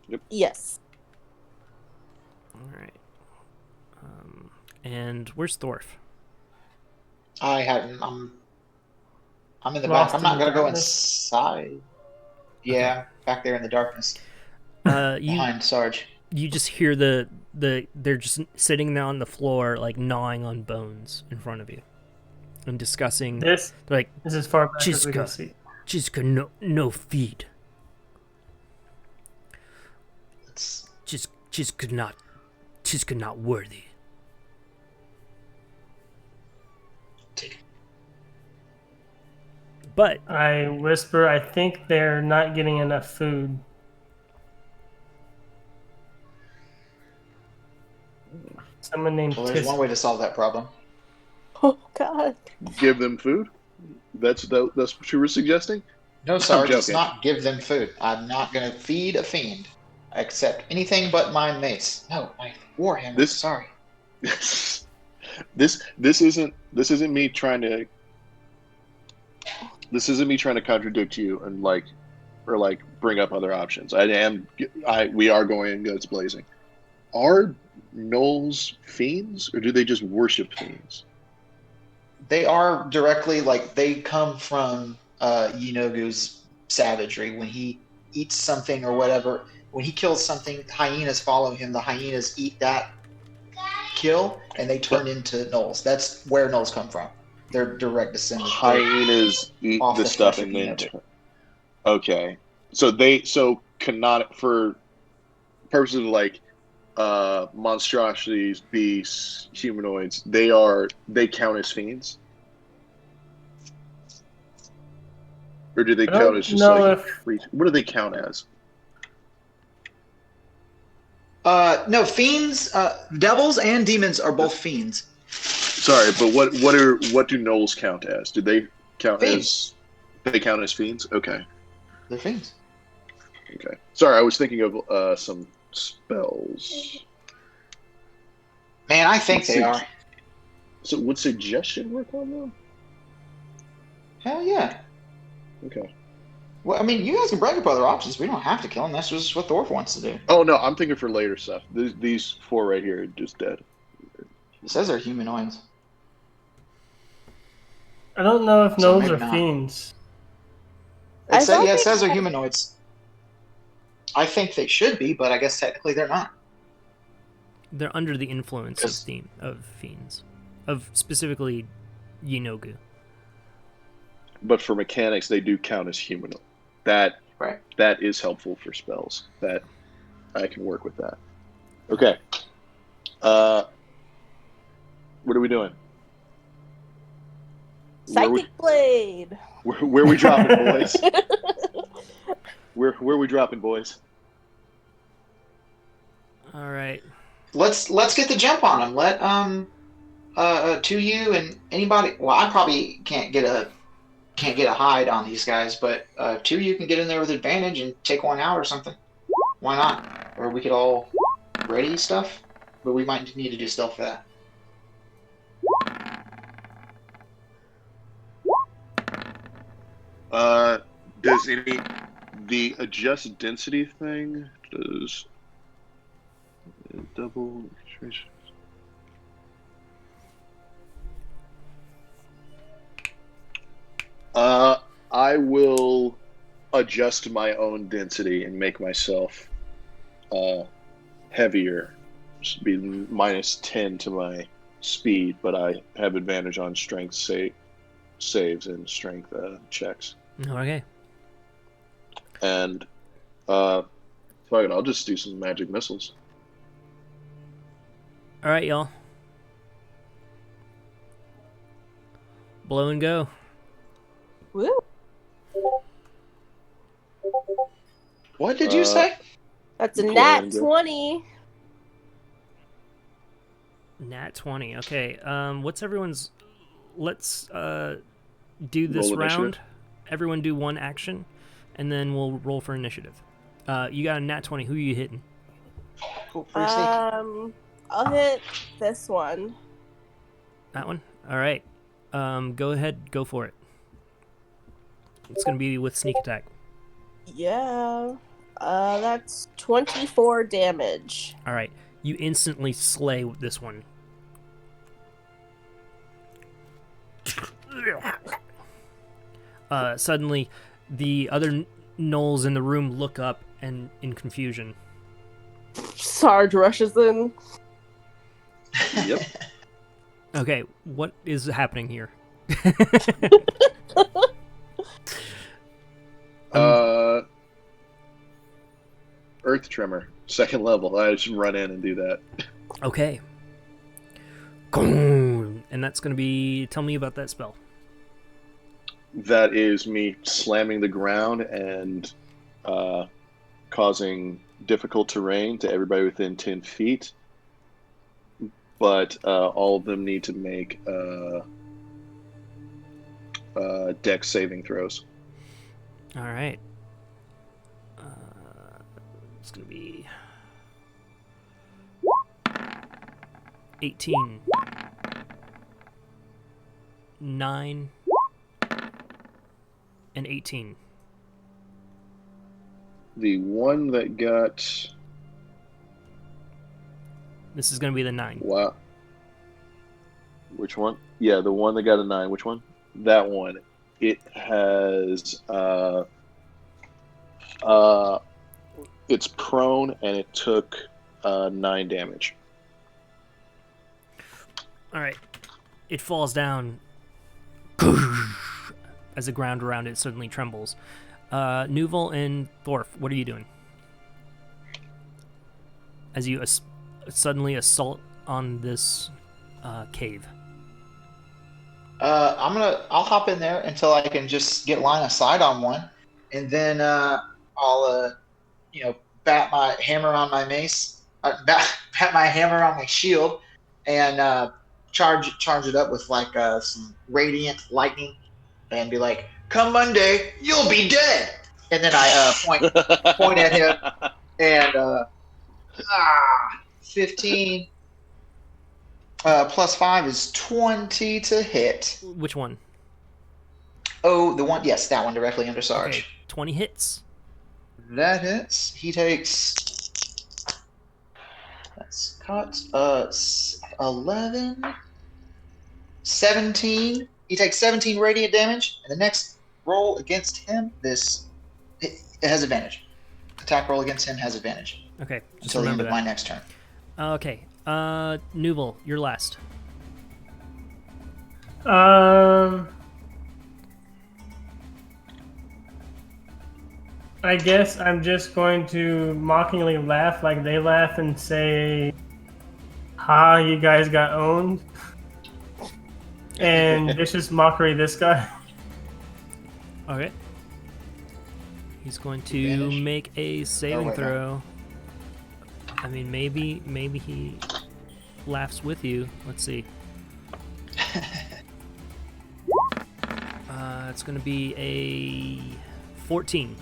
Yep. Yes. All right. And where's Thorf? I haven't. I'm in the Lost back. I'm in not the gonna go darkness. inside. Yeah, back there in the darkness You behind Sarge. you just hear they're just sitting there on the floor, like gnawing on bones in front of you, and discussing This like is as far back as we can Chiska. see. Chiska no feed. 'Tis could not worthy. But I whisper, I think they're not getting enough food. Someone named Well, there's Tis. one way to solve that problem. Oh God. Give them food. That's what you were suggesting. No, Sarge, it's joking. not give them food. I'm not going to feed a fiend. I accept anything but my mace. No, my warhammer. Sorry. This isn't me trying to. This isn't me trying to contradict you and bring up other options. We are going guns blazing. Are gnolls fiends, or do they just worship fiends? They are directly, they come from Yinogu's savagery. When he eats something or whatever, when he kills something, hyenas follow him. The hyenas eat that kill, and they turn into gnolls. That's where gnolls come from. They're direct descendants. Hyenas eat off the the stuff flesh and of then. Yinogu. Okay, so cannot, for purposes of monstrosities, beasts, humanoids, they count as fiends, or do they I don't count as just know what do they count as? No, fiends, devils and demons are both fiends. Sorry, but what do gnolls count as? Do they count Fiends. as? They count as fiends. Okay. They're fiends. Okay. Sorry, I was thinking of some spells. Man, I think they are. So would suggestion work on them? Hell yeah. Okay. Well, I mean, you guys can brag up other options. We don't have to kill them. That's just what Thorf wants to do. Oh no, I'm thinking for later stuff. These four right here are just dead. It says they're humanoids. I don't know if So gnolls maybe are not. fiends. I thought It they says they're had- humanoids. I think they should be, but I guess technically they're not. They're under the influence Yes. of fiends, of specifically Yinogu. But for mechanics, they do count as humanoid. That Right. that is helpful for spells. That I can work with that. Okay. What are we doing? Psychic Blade. Where are we dropping, boys? Where are we dropping, boys? All right. Let's get the jump on them. Let to you and anybody. Well, I probably can't get a hide on these guys, but two of you can get in there with advantage and take one out or something. Why not? Or we could all ready stuff, but we might need to do stealth for that. Does the adjust density thing does double? I will adjust my own density and make myself heavier. Just be -10 to my speed, but I have advantage on strength saves and strength checks. Okay. And fuck it, I'll just do some magic missiles. All right, y'all. Blow and go. Woo. What did you say? That's a Blow nat and go. 20. Nat 20. Okay. What's everyone's? Let's do this Roll initiative. round. Everyone do one action, and then we'll roll for initiative. You got a nat 20. Who are you hitting? Cool, pretty sneaky. I'll hit this one. That one. All right. Go ahead. Go for it. It's gonna be with sneak attack. Yeah. That's 24 damage. All right. You instantly slay this one. Suddenly, the other gnolls in the room look up and in confusion. Sarge rushes in. Yep. Okay, what is happening here? Earth Tremor, 2nd level. I should run in and do that. Okay. And that's going to be... Tell me about that spell. That is me slamming the ground and causing difficult terrain to everybody within 10 feet. But all of them need to make dex saving throws. All right. It's going to be 18, 9, and 18. The one that got... This is going to be the 9. Wow. Which one? Yeah, the one that got a 9. Which one? That one. It has... it's prone, and it took 9 damage. All right. It falls down as the ground around it suddenly trembles. Nuval and Thorf, what are you doing? As you suddenly assault on this cave. I'll hop in there until I can just get line of sight on one, and then I'll bat my hammer on my mace, bat my hammer on my shield, and charge it up with like some radiant lightning, and be like, "Come Monday, you'll be dead." And then I point at him, and 15 plus 5 is 20 to hit. Which one? Oh, the one. Yes, that one directly under Sarge. Okay, 20 hits. That hits. He takes. That's cut. 11. 17. He takes 17 radiant damage, and the next roll against him, it has advantage. Attack roll against him has advantage. Okay, just until the end remember of my that. next turn. Okay, Nuval, you're last. I guess I'm just going to mockingly laugh like they laugh and say, "Ha, you guys got owned." And vicious mockery this guy. Okay. He's going to Advantage. make a saving wait, no. throw. I mean, maybe he laughs with you. Let's see. It's going to be a 14.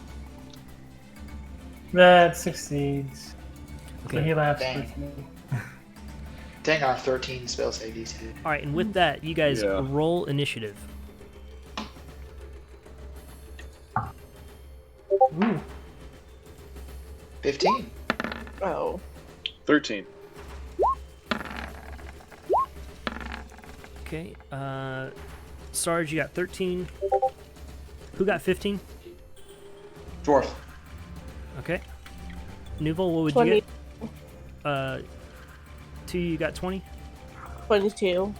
That succeeds. So Okay. he laughs Dang. with me. Dang, our 13 spell save DC. All right, and with that, you guys Yeah. roll initiative. Ooh. 15. Oh. 13. Okay. Sarge, you got 13. Who got 15? Dwarf. Okay. Nuval, what would 20. you get? 2, you got 20? 22.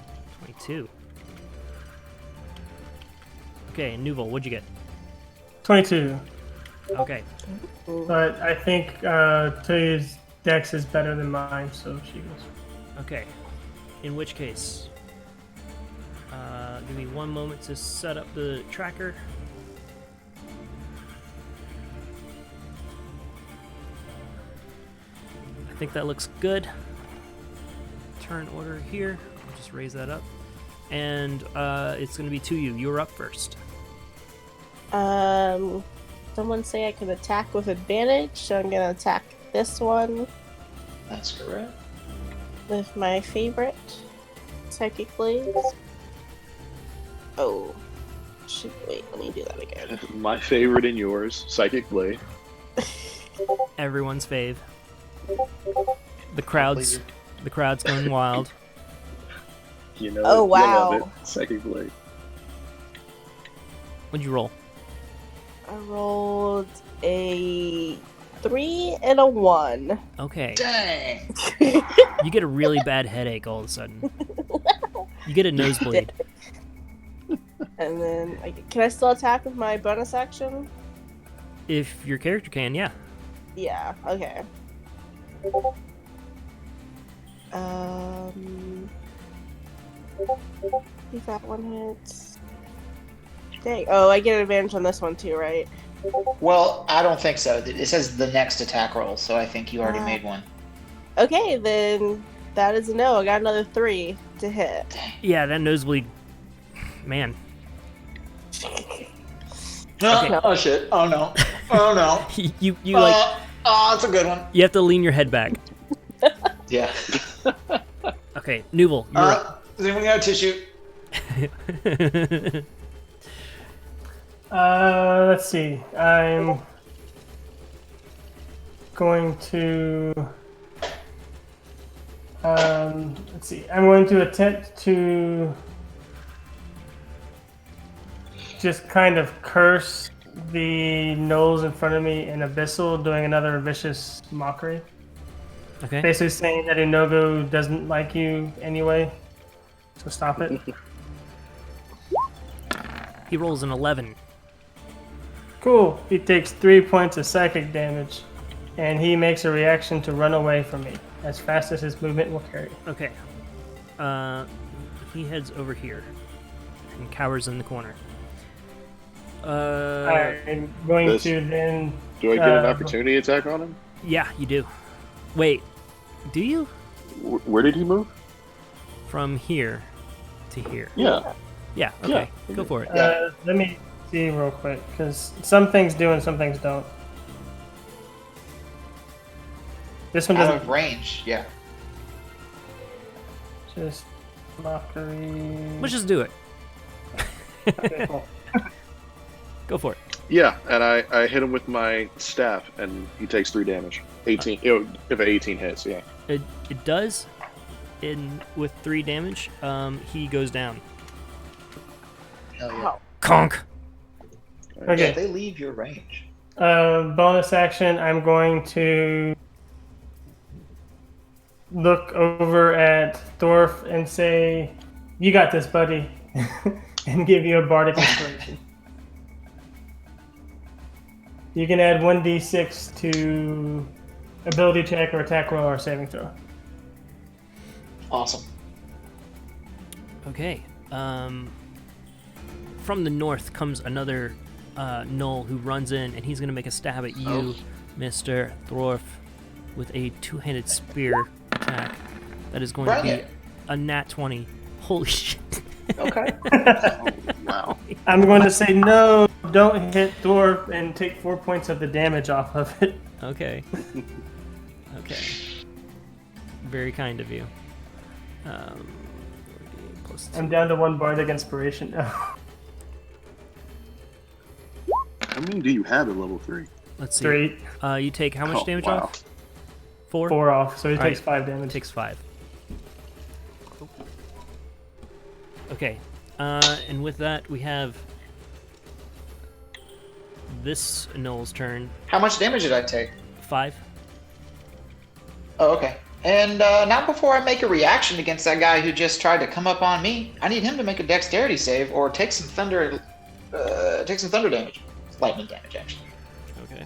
22. Okay, Nuval, what'd you get? 22. Okay. But I think Tuyu's dex is better than mine, so she goes. Okay. In which case, give me one moment to set up the tracker. I think that looks good. Turn order here. I'll just raise that up. And it's going to be to you. You're up first. Someone say I can attack with advantage, so I'm gonna attack this one That's correct. with my favorite psychic blaze. Oh, shit! Wait, let me do that again. My favorite and yours, Psychic Blade. Everyone's fave. The crowd's going wild. You know Oh, it, wow. you love it. Psychic Blade. What'd you roll? I rolled a 3 and a 1. Okay. Dang. You get a really bad headache all of a sudden. You get a nosebleed. And then, can I still attack with my bonus action? If your character can, yeah. Yeah. Okay. He's got 1 hit. Dang. Oh, I get advantage on this one too, right? Well, I don't think so. It says the next attack roll, so I think you already made one. Okay, then that is a no. I got another 3 to hit. Yeah, that nosebleed. Man. Oh, oh shit! Oh no! Oh no! you like. Oh, it's a good one. You have to lean your head back. Yeah. Okay, Nuval, you're up. Does anyone got a tissue? Let's see. I'm going to. Let's see. I'm going to attempt to just kind of curse the gnolls in front of me in Abyssal, doing another vicious mockery. Okay. Basically saying that Inogo doesn't like you anyway, so stop it. He rolls an 11. Cool. He takes 3 points of psychic damage, and he makes a reaction to run away from me as fast as his movement will carry. Okay. He heads over here and cowers in the corner. I'm going This- to then. Do I get an opportunity attack on him? Yeah, you do. Wait, do you? Where did he move? From here to here. Yeah. Yeah, okay. Go for it. Let me see real quick, because some things do and some things don't. This one Out doesn't. of range, yeah. Just mockery. Let's just do it. Okay, cool. Go for it. Yeah, and I hit him with my staff, and he takes 3 damage. 18. If an 18 hits, yeah. It does. With 3 damage, he goes down. Hell yeah. Conk. Okay. Yeah, they leave your range. Bonus action, I'm going to look over at Thorf and say, "You got this, buddy," and give you a bardic inspiration. You can add 1d6 to ability check or attack roll or saving throw. Awesome. Okay. From the north comes another gnoll who runs in, and he's going to make a stab at you, Mr. Thorf, with a 2-handed spear attack. That is going to Bring be it. a nat 20. Holy shit. Okay. Wow. I'm going to say no, don't hit Thorf and take 4 points of the damage off of it. Okay. Okay. Very kind of you. Plus 2. I'm down to 1 bardic inspiration now. How many do you have at level 3? Let's see. 3, You take how much Oh, damage wow. off? 4? 4 off, so he All takes right. 5 damage. Takes 5. Okay. And with that, we have this gnoll's turn. How much damage did I take? 5. Oh, okay. And not before I make a reaction against that guy who just tried to come up on me. I need him to make a dexterity save or take some thunder damage. Lightning damage, actually. Okay.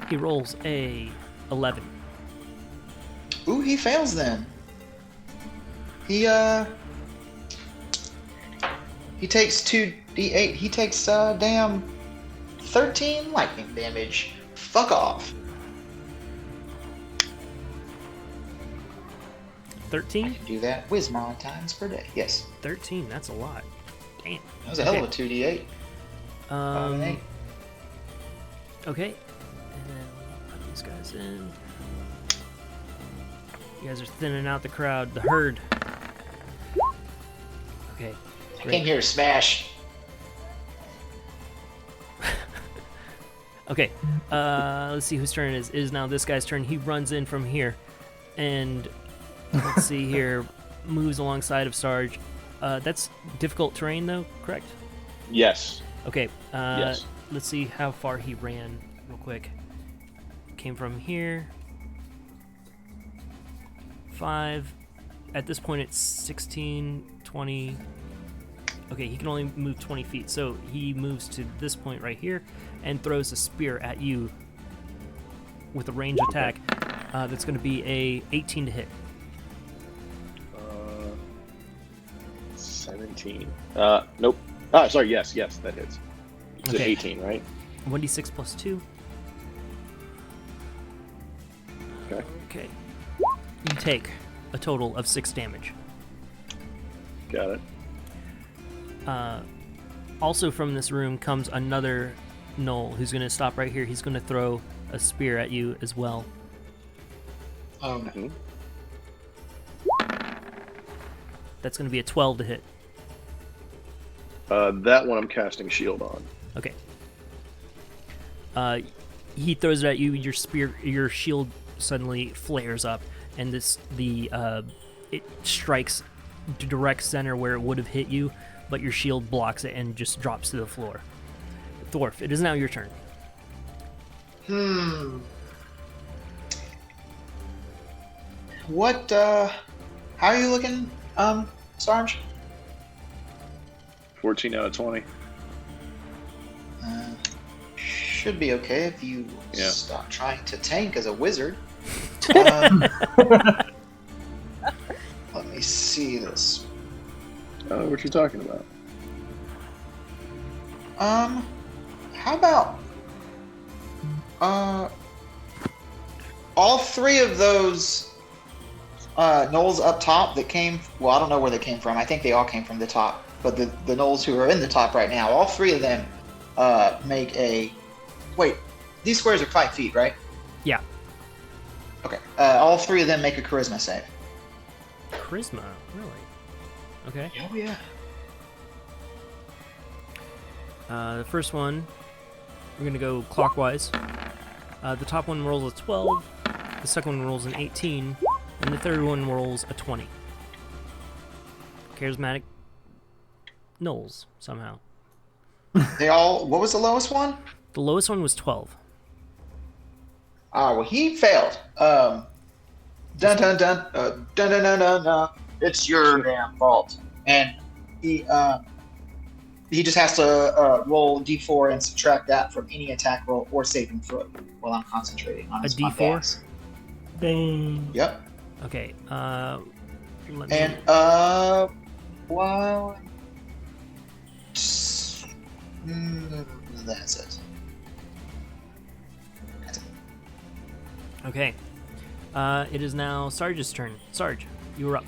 He rolls a 11. Ooh, he fails then. He takes 2d8. He takes damn 13 lightning damage. Fuck off. 13? Do that Wismon times per day. Yes. 13, that's a lot. Damn. That was a hell of a 2d8. 5 and 8. Okay. And then we'll put these guys in. You guys are thinning out the crowd, the herd. Okay. I came here to smash. Okay. Let's see whose turn it is. It is now this guy's turn. He runs in from here. And let's see here. Moves alongside of Sarge. That's difficult terrain, though, correct? Yes. Okay. Yes. Let's see how far he ran real quick. Came from here. 5. At this point, it's 16, 20. Okay, he can only move 20 feet, so he moves to this point right here and throws a spear at you with a range attack. That's going to be a 18 to hit. 17. Nope. Sorry. Yes, that hits. It's an 18, right? 1d6 plus 2. Okay. Okay. You take a total of 6 damage. Got it. Also from this room comes another gnoll who's going to stop right here. He's going to throw a spear at you as well. Oh, Mhm. That's going to be a 12 to hit. That one I'm casting shield on. Okay. He throws it at you. Your spear, your shield suddenly flares up, and it strikes direct center where it would have hit you, but your shield blocks it and just drops to the floor. Dwarf, it is now your turn. What, how are you looking, Sarge? 14 out of 20. Should be okay if you Yeah. stop trying to tank as a wizard. Let me see this. What you talking about? How about all three of those gnolls up top that came, well, I don't know where they came from. I think they all came from the top, but the gnolls who are in the top right now, all three of them make a, wait, these squares are 5 feet, right? Yeah. Okay. All three of them make a charisma save. Charisma, really? Okay. Oh yeah. The first one, we're going to go clockwise. The top one rolls a 12, the second one rolls an 18, and the third one rolls a 20. Charismatic gnolls, somehow. They all, what was the lowest one? The lowest one was 12. Well, he failed. Dun dun dun, dun dun dun dun dun. It's your damn fault. And he just has to roll d4 and subtract that from any attack roll or saving throw while I'm concentrating on A his D4? podcast. Dang. Yep. Okay, let me... And well, that's it. Okay. It is now Sarge's turn. Sarge, you are up.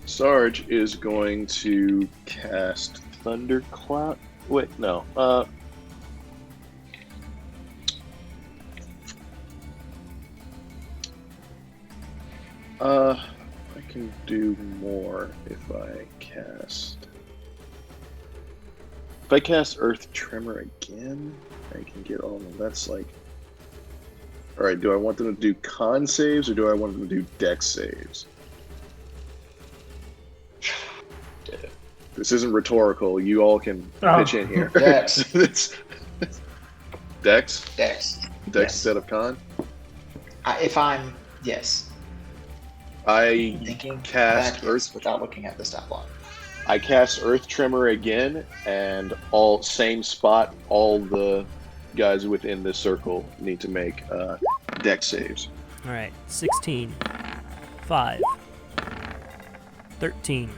Sarge is going to cast Thundercloud. Wait, no. I can do more if I cast. If I cast Earth Tremor again, I can get all of that's like. All right. Do I want them to do con saves or do I want them to do dex saves? This isn't rhetorical. You all can pitch in here. Dex. Dex. Dex. Dex Yes. instead of con. Yes. I Thinking cast back, Earth. without looking at the stat block. I cast Earth Tremor again, and all same spot. All the guys within this circle need to make dex saves. All right, 16, 5, 13,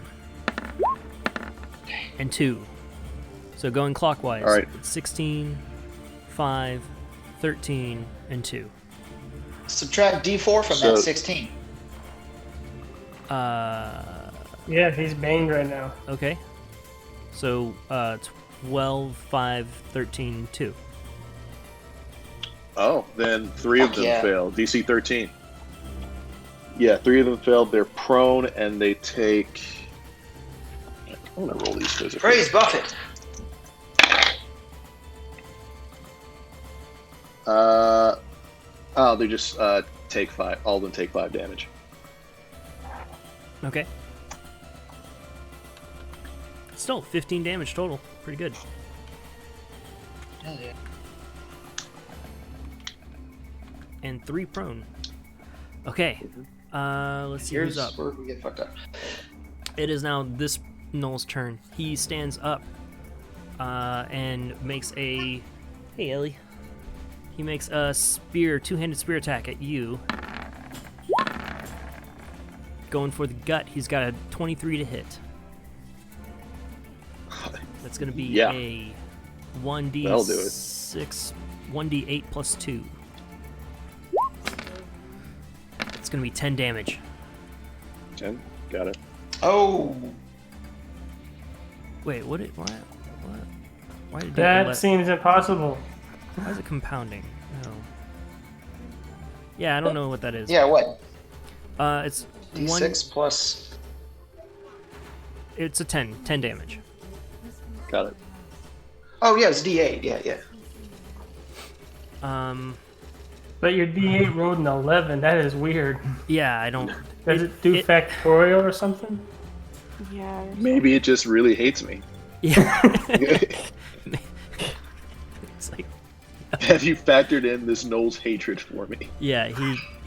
and 2. So going clockwise. All right. It's 16, 5, 13, and 2. Subtract d4 from So- that 16. Yeah, he's banged right now. Okay. So 12, 5, 13, 2. Oh, then 3 of Fuck them yeah. fail. DC 13. Yeah, 3 of them failed. They're prone, and they take. I'm gonna roll these physically. Praise Buffett. They just take 5. All of them take 5 damage. Okay. Still 15 damage total. Pretty good. Hell yeah. And 3 prone. Okay. Let's see Here's who's up. where we get fucked up. It is now this Noel's turn. He stands up and makes a... Hey, Ellie. He makes a spear, two-handed spear attack at you. Going for the gut. He's got a 23 to hit. That's going to be a 1d6, 1d8 plus 2. It's going to be 10 damage. 10? Got it. Oh, Wait, why did That seems impossible. Why is it compounding? No. Yeah, I don't know what that is. yeah, what? It's D6 plus... It's a 10 damage. Got it. Oh, yeah, it's D8, yeah. But your D8 rolled an 11. That is weird. Yeah, I don't... Does it do factorial or something? Yeah. Maybe it just really hates me. Yeah. It's like... Have you factored in this Noel's hatred for me? Yeah,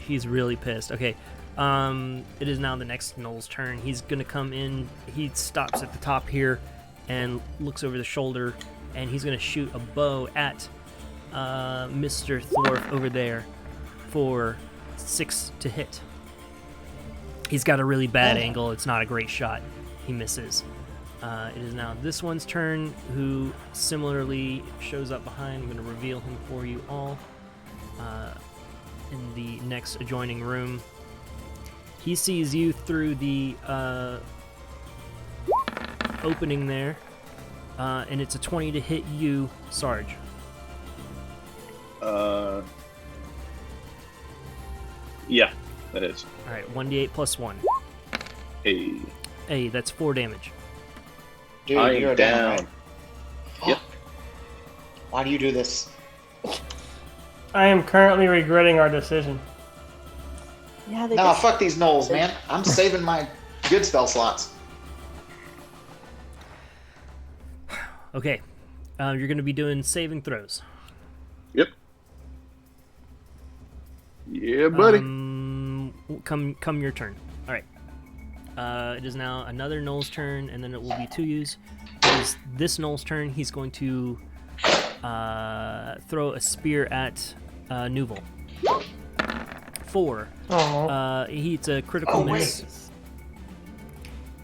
he's really pissed. Okay, it is now the next Noel's turn. He's gonna come in. He stops at the top here and looks over the shoulder, and he's gonna shoot a bow at Mr. Thorpe over there for 6 to hit. He's got a really bad angle. It's not a great shot. He misses. It is now this one's turn, who similarly shows up behind. I'm going to reveal him for you all in the next adjoining room. He sees you through the opening there, and it's a 20 to hit you, Sarge. Yeah, that is. All right, 1d8 plus 1. Hey, Hey, that's 4 damage. Dude, I you're am down. down. Right? Yep. Why do you do this? I am currently regretting our decision. Yeah, they Nah, just... fuck these gnolls, man. I'm saving my good spell slots. Okay, you're going to be doing saving throws. Yep. Yeah, buddy. Come your turn. All right. It is now another Noel's turn, and then it will be 2U's. It is this Noel's turn. He's going to throw a spear at Nuval. 4. Oh. It's a critical miss. Wait.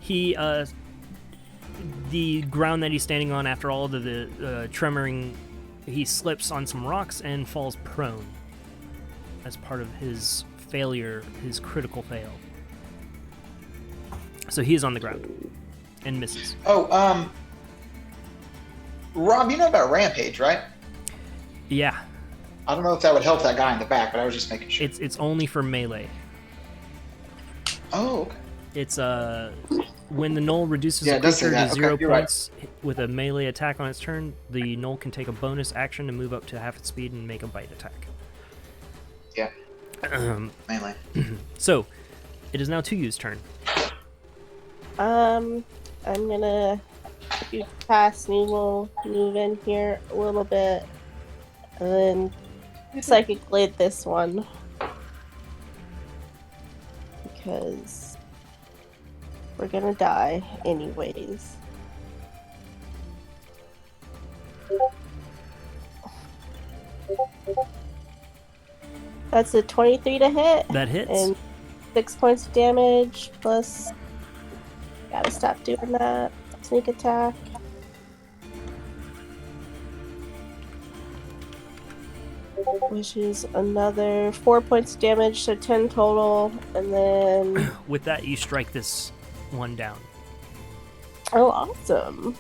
He, the ground that he's standing on after all of the tremoring, he slips on some rocks and falls prone as part of his failure, his critical fail. So he is on the ground and misses. Oh, Rob, you know about Rampage, right? Yeah, I don't know if that would help that guy in the back, but I was just making sure. it's only for melee. Oh, okay. It's when the Gnoll reduces Yeah, a it does say creature to that. 0 Okay, you're right. points with a melee attack on its turn, the Gnoll can take a bonus action to move up to half its speed and make a bite attack. Yeah, mainly. So, it is now 2U's turn. I'm gonna do fast We'll move in here a little bit, and then psychic blade this one because we're gonna die anyways. That's a 23 to hit. That hits. And 6 points of damage plus. Gotta stop doing that. Sneak attack. Which is another 4 points of damage, so 10 total. And then. With that, you strike this one down. Oh, awesome.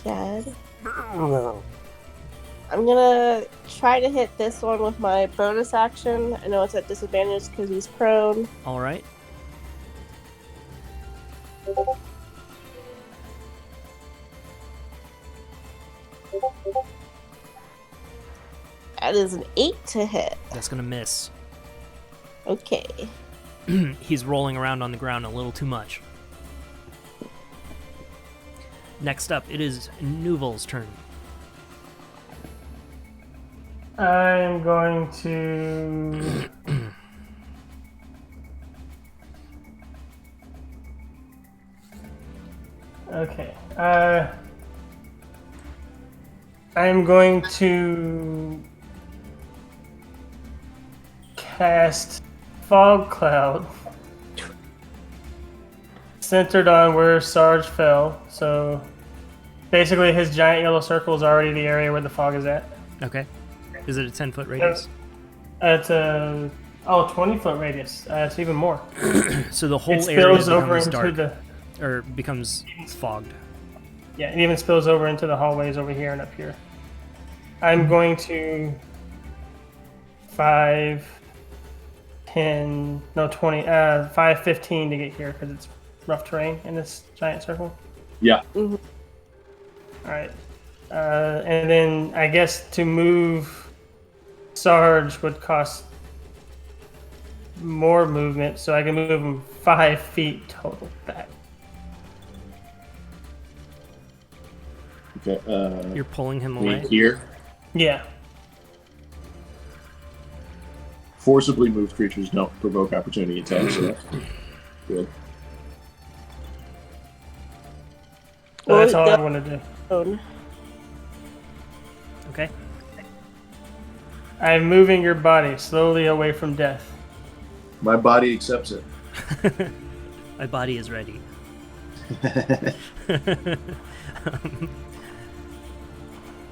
Dead. I'm gonna try to hit this one with my bonus action. I know it's at disadvantage because he's prone. All right. That is an 8 to hit. That's gonna miss. Okay. He's rolling around on the ground a little too much. Next up, it is Nuval's turn. I'm going to... Okay. I'm going to cast Fog Cloud centered on where Sarge fell. So basically, his giant yellow circle is already the area where the fog is at. Okay. Is it a 10-foot radius? It's a 20-foot radius. It's even more. So the whole It area spills over becomes into dark, the. or becomes fogged. Yeah, it even spills over into the hallways over here and up here. I'm going to 5, 10, no 20, 5, 15 to get here because it's rough terrain in this giant circle. Yeah. Mhm. All right. And then I guess to move Sarge would cost more movement, so I can move him 5 feet total back. Okay. You're pulling him Me away. here. Yeah. Forcibly moved creatures don't provoke opportunity attacks. So that's good. So that's Well, all I yeah. want to do. Oh, Okay. I'm moving your body slowly away from death. My body accepts it. My body is ready.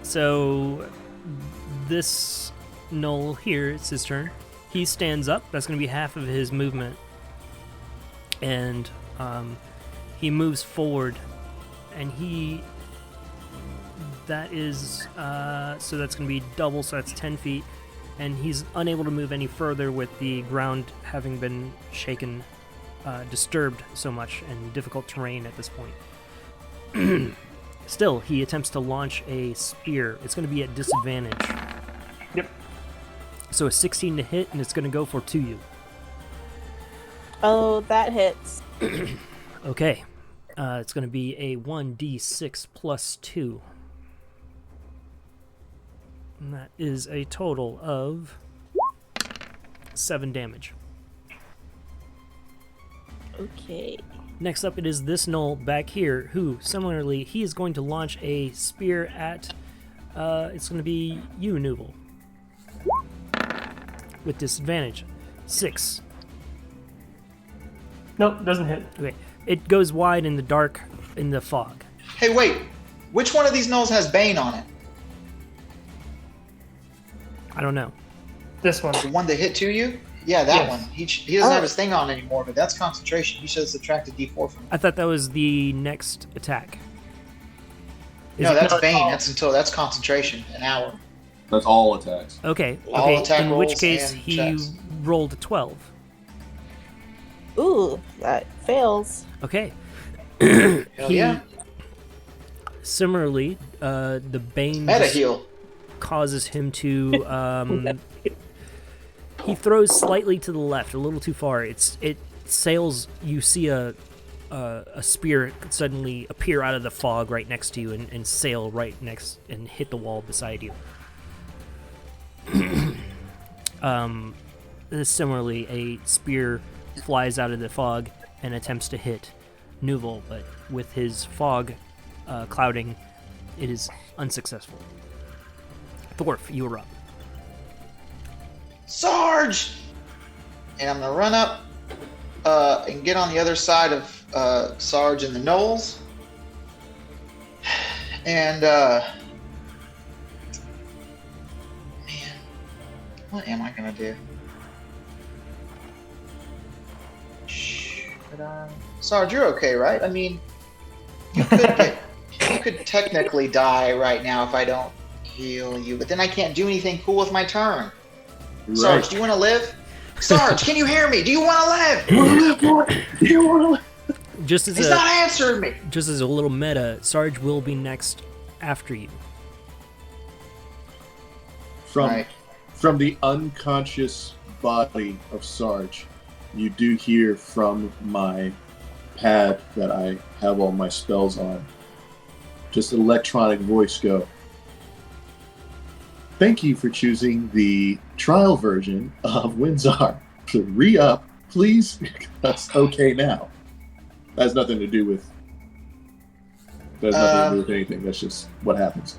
So this Knoll here, it's his turn. He stands up. That's going to be half of his movement. And he moves forward. And that is, so that's going to be double, so that's 10 feet. And he's unable to move any further with the ground having been shaken, disturbed so much, and difficult terrain at this point. Still, he attempts to launch a spear. It's going to be at disadvantage. Yep. So a 16 to hit, and it's going to go for 2 you. Oh, that hits. Okay. It's going to be a 1d6 plus 2. And that is a total of 7 damage. Okay. Next up, it is this Knoll back here, who, similarly, he is going to launch a spear at, it's going to be you, Nuval. With disadvantage. 6. Nope, doesn't hit. Okay. It goes wide in the dark, in the fog. Hey, wait. Which one of these gnolls has Bane on it? I don't know. This one. The one that hit to you? Yeah, that Yes. one. He doesn't have his thing on anymore, but that's concentration. He should have subtracted D4 from it. I thought that was the next attack. Is No, it- that's Bane. That's concentration. An hour. That's all attacks. Okay, All okay. attack In which rolls case, and he checks. rolled a 12. Ooh, that fails. Okay. Hell yeah. Similarly, the Bane Meta just heal. causes him to. He throws slightly to the left, a little too far. It sails. You see a spear suddenly appear out of the fog right next to you and sail right next and hit the wall beside you. Similarly, a spear flies out of the fog and attempts to hit Nuval, but with his fog clouding, it is unsuccessful. Thorf, you are up. Sarge! And I'm going to run up and get on the other side of Sarge and the gnolls. And, man, what am I going to do? Should I? Sarge, you're okay, right? I mean, you could technically die right now if I don't heal you, but then I can't do anything cool with my turn. Right. Sarge, do you want to live? Sarge, can you hear me? Do you want to live? You want to live? Just as He's not answering me. Just as a little meta, Sarge will be next after you. Right. From the unconscious body of Sarge, you do hear from my pad that I have all my spells on, just an electronic voice go, "Thank you for choosing the trial version of Windsor. So re-up, please. That's okay now." That has nothing to do with That has nothing to do with anything. That's just what happens.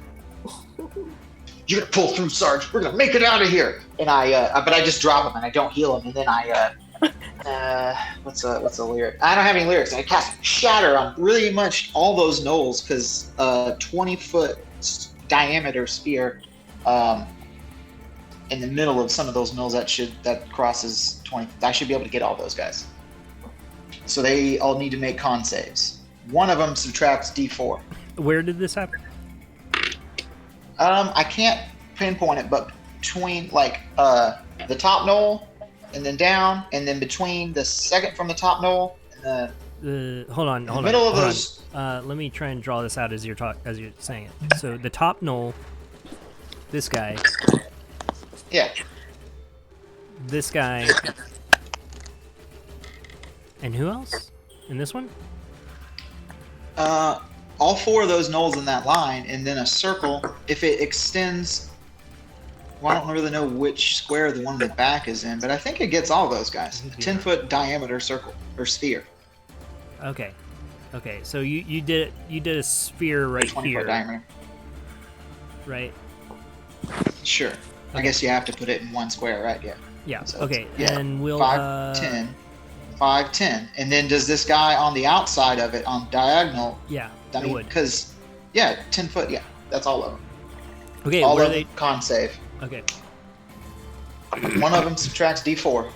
You're gonna pull through, Sarge. We're gonna make it out of here. And but I just drop him and I don't heal him. And then what's a lyric? I don't have any lyrics. I cast Shatter on really much all those gnolls because 20-foot diameter spear in the middle of some of those gnolls that crosses 20. I should be able to get all those guys. So they all need to make con saves. One of them subtracts D4. Where did this happen? I can't pinpoint it, but between the top knoll and then down, and then between the second from the top knoll and the Hold on. middle of those. Let me try and draw this out as you're saying it. So the top knoll, this guy, Yeah. this guy, and who else? In this one? All four of those knolls in that line, and then a circle. If it extends, well, I don't really know which square the one in the back is in, but I think it gets all those guys. A 10-foot diameter circle or sphere. Okay. So you did a sphere right 20-foot here, diameter. right? Sure. I guess you have to put it in one square, right? Yeah. Yeah. So Okay. yeah, And we'll 5, 10, 5, 10, and then does this guy on the outside of it on diagonal? Yeah. I it mean, would. because 10 foot. Yeah, that's all of them. Okay. All Where of are they? them con save. Okay. One of them subtracts D4.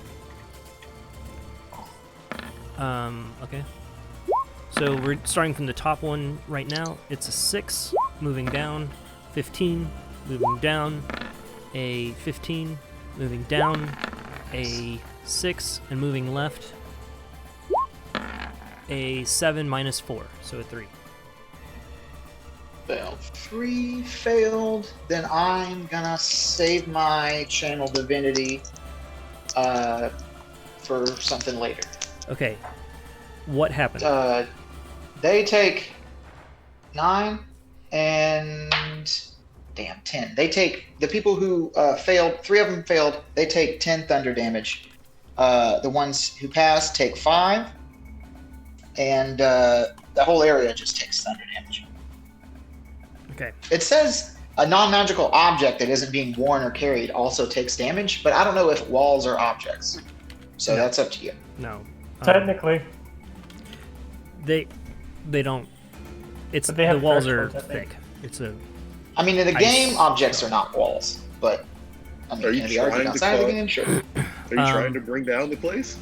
Okay. So we're starting from the top one right now. It's a 6, moving down, 15, moving down, a 15, moving down, a 6, and moving left, a 7 minus 4, so a 3. Failed. 3 failed. Then I'm gonna save my channel divinity for something later. Okay. What happened? They take 9 and 10. They take the people who failed. 3 of them failed. They take 10 thunder damage. The ones who passed take 5, and the whole area just takes thunder damage. Okay. It says a non-magical object that isn't being worn or carried also takes damage, but I don't know if walls are objects. So No. that's up to you. No. Technically, They don't. It's But they have the walls are thresholds, I think. thick. It's a I mean, in the Ice. game, objects are not walls, but I mean, Are you can it be argued trying to outside of the call- game? Sure. Are you Um, trying to bring down the place?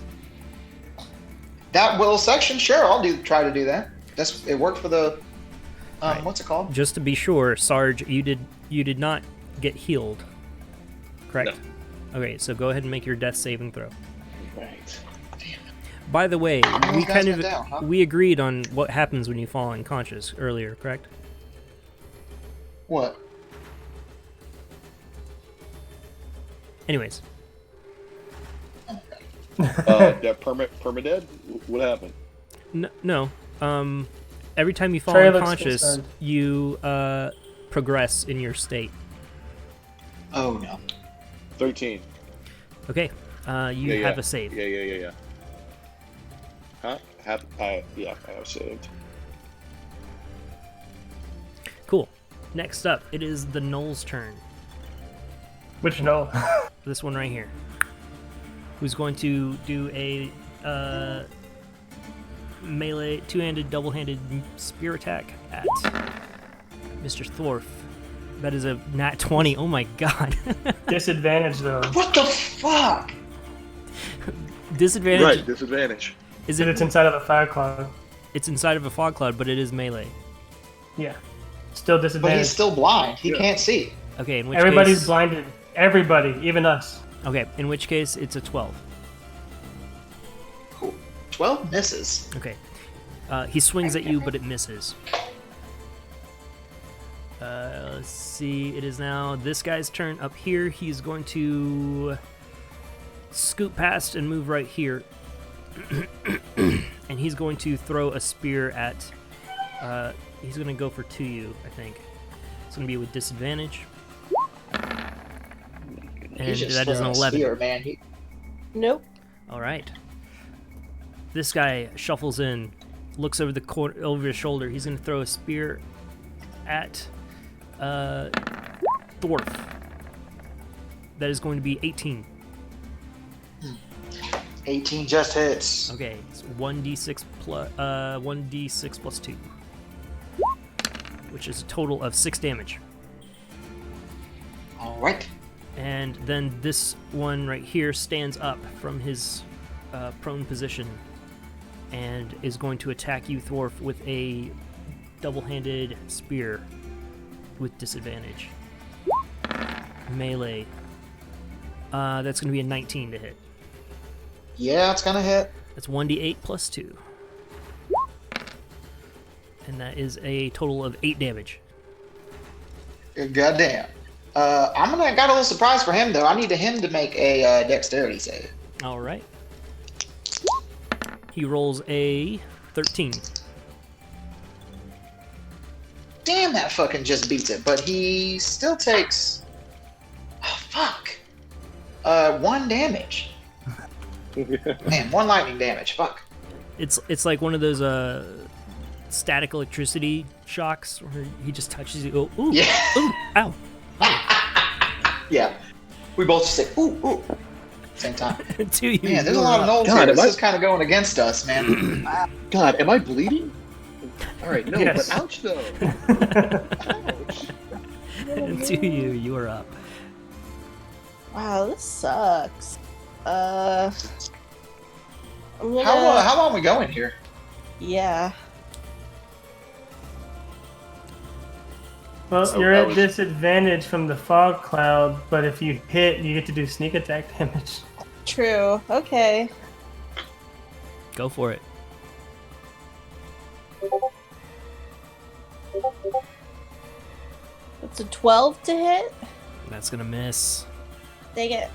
That will section, sure, I'll try to do that. It worked for the Right. what's it called? just to be sure, Sarge, you did not get healed, correct? Okay, so go ahead and make your death saving throw. Right. By the way, How many we guys kind went of down, huh? we agreed on what happens when you fall unconscious earlier, correct? What? Anyways, Yeah, permadead? What happened? no. Every time you fall Trey looks unconscious, concerned. you progress in your state. Oh no. 13. Okay, you Yeah, have yeah. a save. Yeah. Huh? I have saved. Cool. Next up, it is the Knoll's turn. which no. This one right here. Who's going to do a melee, two-handed, double-handed spear attack at Mr. Thorf. That is a nat 20. Oh my god. Disadvantage though. What the fuck? Disadvantage. Right, disadvantage. Is Because it? it's inside of a fire cloud. It's inside of a fog cloud, but it is melee. Yeah. Still But disadvantage. he's still blind. He Yeah. can't see. Okay, in which Everybody's case, blinded. Everybody, even us. Okay, in which case it's a 12. Cool. 12 misses. Okay. He swings at you, but it misses. Let's see. It is now this guy's turn up here. He's going to scoot past and move right here. And he's going to throw a spear at... he's going to go for 2U, I think. It's going to be with disadvantage. And He's just that is an throwing a 11. spear, man. Nope. All right. This guy shuffles in looks over over his shoulder. He's going to throw a spear at Thorf. That is going to be 18. 18 just hits. Okay, it's 1d6 plus 2, which is a total of 6 damage. All right. And then this one right here stands up from his prone position and is going to attack you, Thorf, with a double-handed spear with disadvantage. Melee. That's going to be a 19 to hit. Yeah, it's gonna hit. That's 1d8 plus 2. And that is a total of 8 damage. Goddamn. Got a little surprise for him though. I need him to make a dexterity save. All right. He rolls a 13. Damn, that fucking just beats it. But he still takes. Oh fuck. 1 damage. Man, 1 lightning damage. Fuck. It's like one of those static electricity shocks where he just touches you. Oh, ooh, Yeah. ooh, ow. Yeah. We both just say ooh, ooh. Same time. To you. Man, there's a lot of Knolls God, here. am This I- is kind of going against us, man. God, am I bleeding? All right, no, Yes. but ouch though. Ouch. To you. You are up. Wow, this sucks. I'm gonna... How long we going here? Yeah. Well, So you're that at was- disadvantage from the fog cloud, but if you hit, you get to do sneak attack damage. True. Okay. Go for it. It's a 12 to hit. That's gonna miss. Dang it.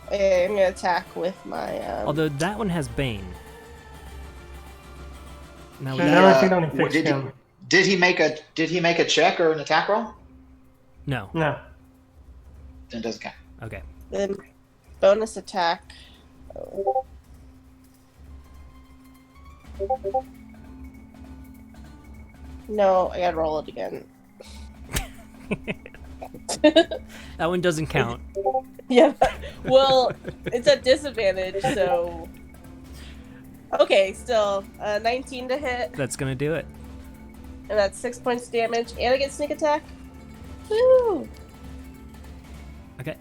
Okay, I'm gonna attack with my. Although that one has Bane. Now So that, now I can only what fix did him. Did he make a check or an attack roll? no. No. Then it doesn't count. Okay. Then bonus attack. No, I gotta roll it again. That one doesn't count. Yeah. Well, it's at disadvantage, so. Okay, still 19 to hit, That's gonna do it. and that's 6 points damage, and I get sneak attack. Woo! Okay.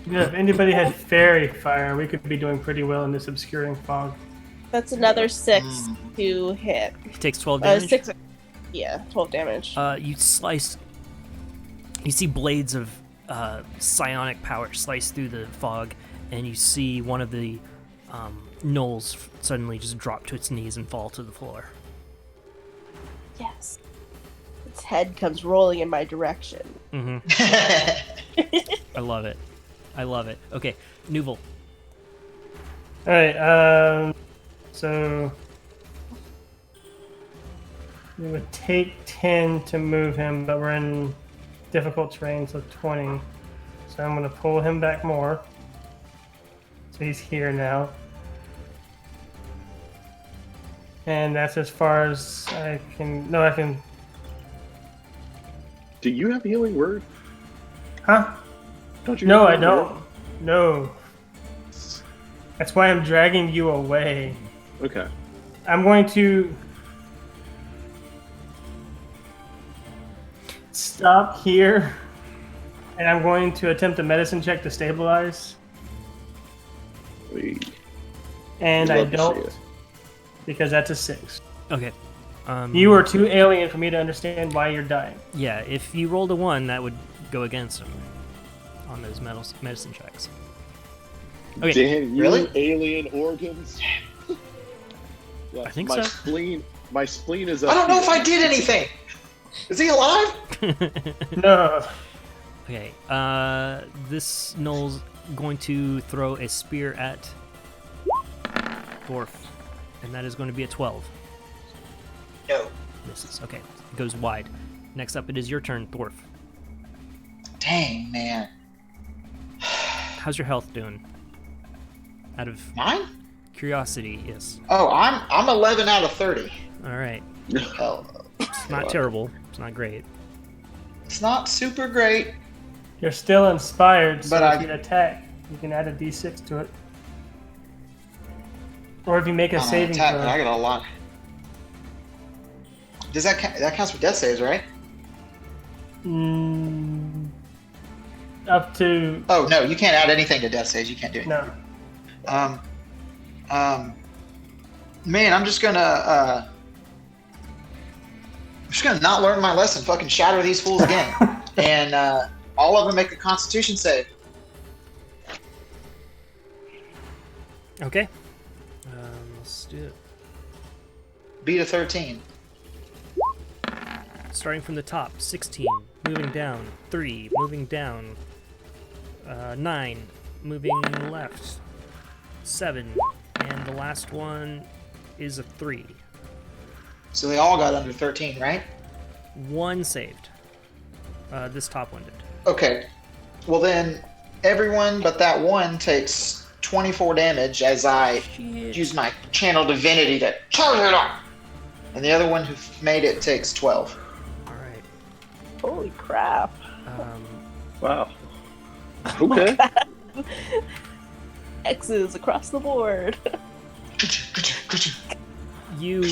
Yeah, if anybody had fairy fire, we could be doing pretty well in this obscuring fog. That's another 6 to hit. He takes 12 damage. 6. Yeah, 12 damage. You slice. You see blades of psionic power slice through the fog, and you see one of the gnolls suddenly just drop to its knees and fall to the floor. Yes. Its head comes rolling in my direction. Mm-hmm. I love it. I love it. Okay, Nuval. Alright, so it would take 10 to move him, but we're in difficult terrain, so 20. So I'm going to pull him back more. So he's here now. And that's as far as I can... No, I can... Do you have healing word? Huh? Don't you? No, have I healing word? don't. No. That's why I'm dragging you away. Okay. I'm going to stop here, and I'm going to attempt a medicine check to stabilize. And I Love to see don't, it. because that's a 6. Okay. You are too alien for me to understand why you're dying. Yeah, if you rolled a 1, that would go against him on those medicine checks. Okay. Damn, you Really? alien organs. Yeah, I think my so. My spleen is up. I don't know here. if I did anything. Is he alive? No. Okay, this Knoll's going to throw a spear at Dwarf, and that is going to be a 12. No. Misses. Okay, it goes wide. Next up, it is your turn, Dwarf. Dang, man. How's your health doing? Out of Mine? curiosity, yes. Oh, I'm 11 out of 30. All right. Hell, It's not terrible. It's not great. it's not super great. You're still inspired, so But if you attack, you can add a d6 to it. Or if you make a On an saving attack, throw. but I got a lot. Does that that counts for death saves, right? Up to Oh no, you can't add anything to death saves. You can't do it. no. Man, I'm just gonna not learn my lesson. Fucking shatter these fools again, and all of them make a Constitution save. Okay. Let's do it. Beat a 13. Starting from the top, 16. Moving down, 3. Moving down, 9. Moving left, 7. And the last one is a 3. So they all got under 13, right? 1 saved. This top one did. Okay. Well then, everyone but that one takes 24 damage as I use my channel divinity to charge it up. And the other one who made it takes 12. Alright. Holy crap. Wow. Okay. X's across the board. You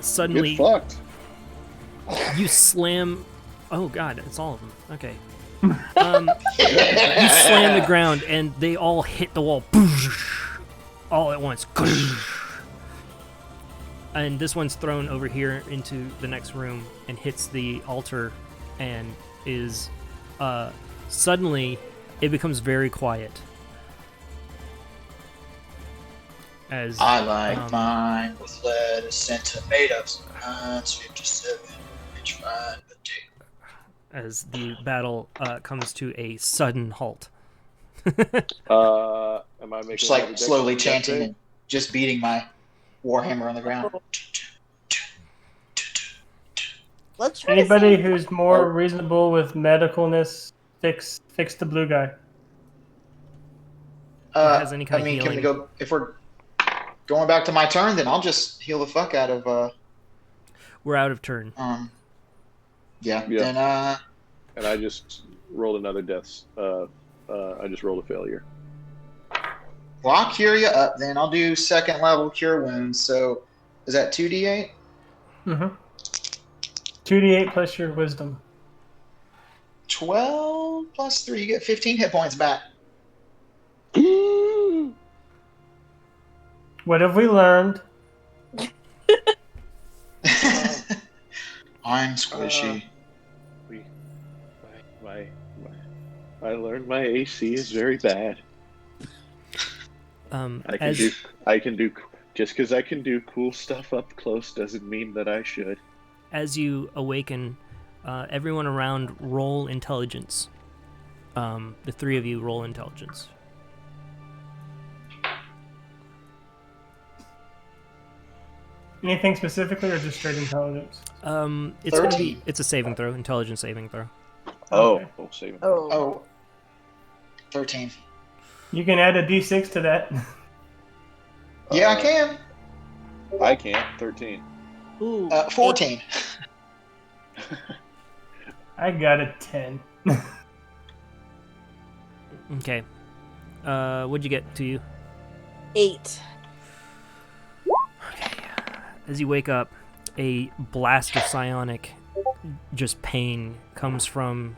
suddenly... Get fucked. You slam... Oh god, it's all of them. Okay. You slam the ground and they all hit the wall. All at once. And this one's thrown over here into the next room and hits the altar and is... Suddenly, it becomes very quiet. As I like mine with lettuce and tomatoes. 57 inch fried potato. as the battle comes to a sudden halt. Am I making Just like another slowly dex chanting save? and just beating my warhammer on the ground. Let's try to Anybody see- who's more reasonable with medicalness, fix the blue guy. has any kind I of mean, can we healing. go? If we're going back to my turn, then I'll just heal the fuck out of. We're out of turn. Yeah. Yeah. Then And I just rolled another death. I just rolled a failure. well, I'll cure you up. Then I'll do second level cure wounds. So, is that 2d8? Mm-hmm. 2d8 plus your wisdom. 12 plus 3, you get 15 hit points back. What have we learned? I'm squishy. I learned my AC is very bad. As I can do just because I can do cool stuff up close doesn't mean that I should. as you awaken, everyone around roll intelligence. The three of you roll intelligence. Anything specifically or just straight intelligence? It's gonna 13. be a saving throw, intelligence saving throw. Okay. Oh, saving. Oh, 13. You can add a d6 to that. Yeah, I can. I can't. 13. Ooh, 14. I got a 10. Okay. What'd you get to you? 8. As you wake up, a blast of psionic just pain comes from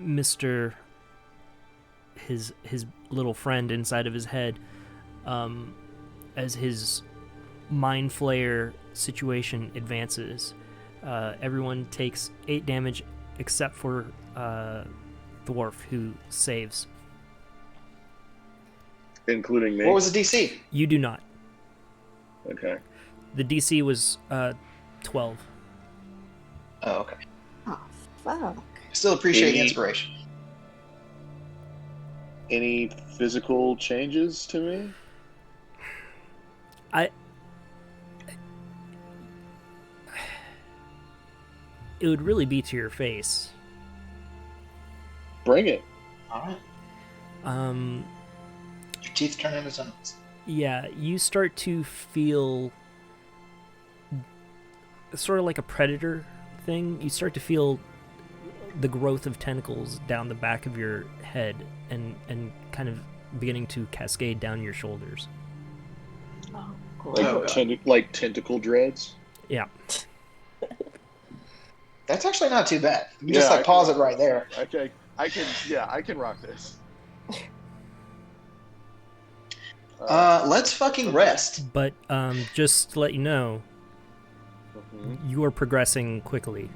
Mr. his little friend inside of his head, as his mind flayer situation advances. Everyone takes 8 damage except for Dwarf, who saves. Including me. What was the DC? You do not. Okay. The DC was 12. Oh, okay. Oh, fuck. Still appreciate the Any- inspiration. Any physical changes to me? It would really be to your face. Bring it. All right. teeth turn into tongues. Yeah, you start to feel sort of like a predator thing. You start to feel the growth of tentacles down the back of your head and kind of beginning to cascade down your shoulders. Like tentacle dreads. Yeah. That's actually not too bad. You just like pause it right there. Okay, I can rock this. Let's fucking rest. But just to let you know, you are progressing quickly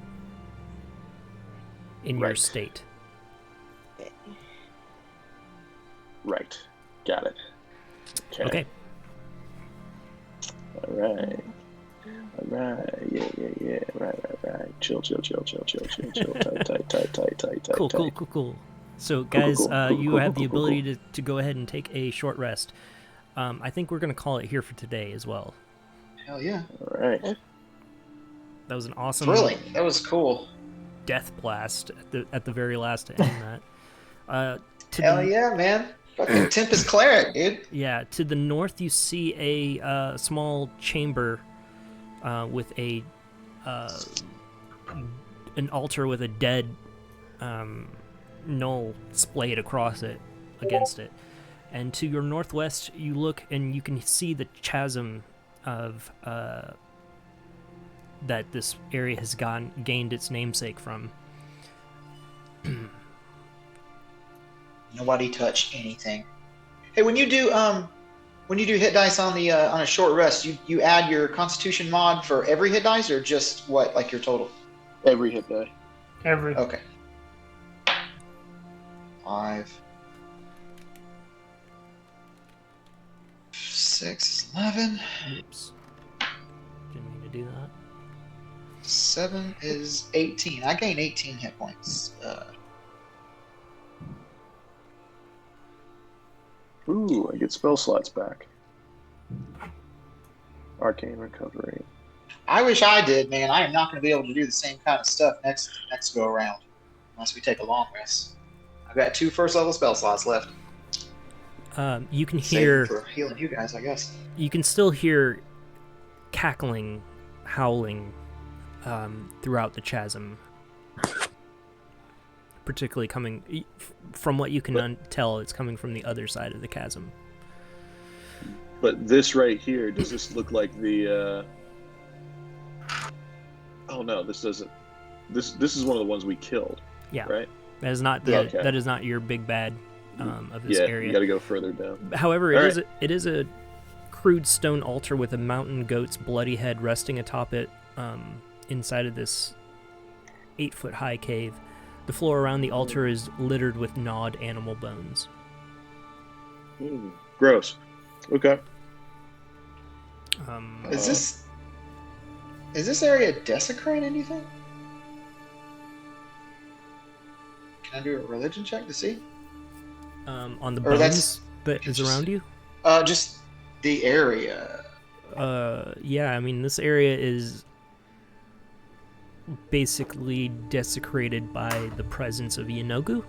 in your state. Right. Got it. Okay. All right. Yeah. Right. Chill. Tight. Cool. So, guys, you have the ability to go ahead and take a short rest. I think we're going to call it here for today as well. Hell yeah. All right. That was an awesome Thrilling. That was cool. death blast at the very last to end that. Hell yeah, man. Fucking Tempest Cleric, dude. Yeah, to the north you see a small chamber with an altar with a dead gnoll splayed across it, against it. And to your northwest, you look and you can see the chasm of that this area has gained its namesake from. Nobody touch anything. Hey, when you do hit dice on the on a short rest, you add your Constitution mod for every hit dice, or just what, like your total? Every hit die. Every. Okay. 5, 6, 11. Oops. Didn't mean to do that. 7 is 18. I gain 18 hit points. Ooh, I get spell slots back. Arcane recovery. I wish I did, man. I am not going to be able to do the same kind of stuff next go around, unless we take a long rest. I've got 2 first level spell slots left. You can Saving hear. for healing you guys, I guess. You can still hear cackling, howling throughout the chasm. Particularly coming from what you can tell, it's coming from the other side of the chasm. But this right here, does this look like the? Oh no, this doesn't. This is one of the ones we killed. Yeah. Right. That is not that is not your big bad of this area. You got to go further down. However, it is a crude stone altar with a mountain goat's bloody head resting atop it, inside of this 8-foot high cave. The floor around the altar is littered with gnawed animal bones. Gross. Okay. Is this area desecrate anything? Can I do a religion check to see? On the Or bones that is around you? Just the area. Yeah, I mean, this area is basically desecrated by the presence of Yanogu.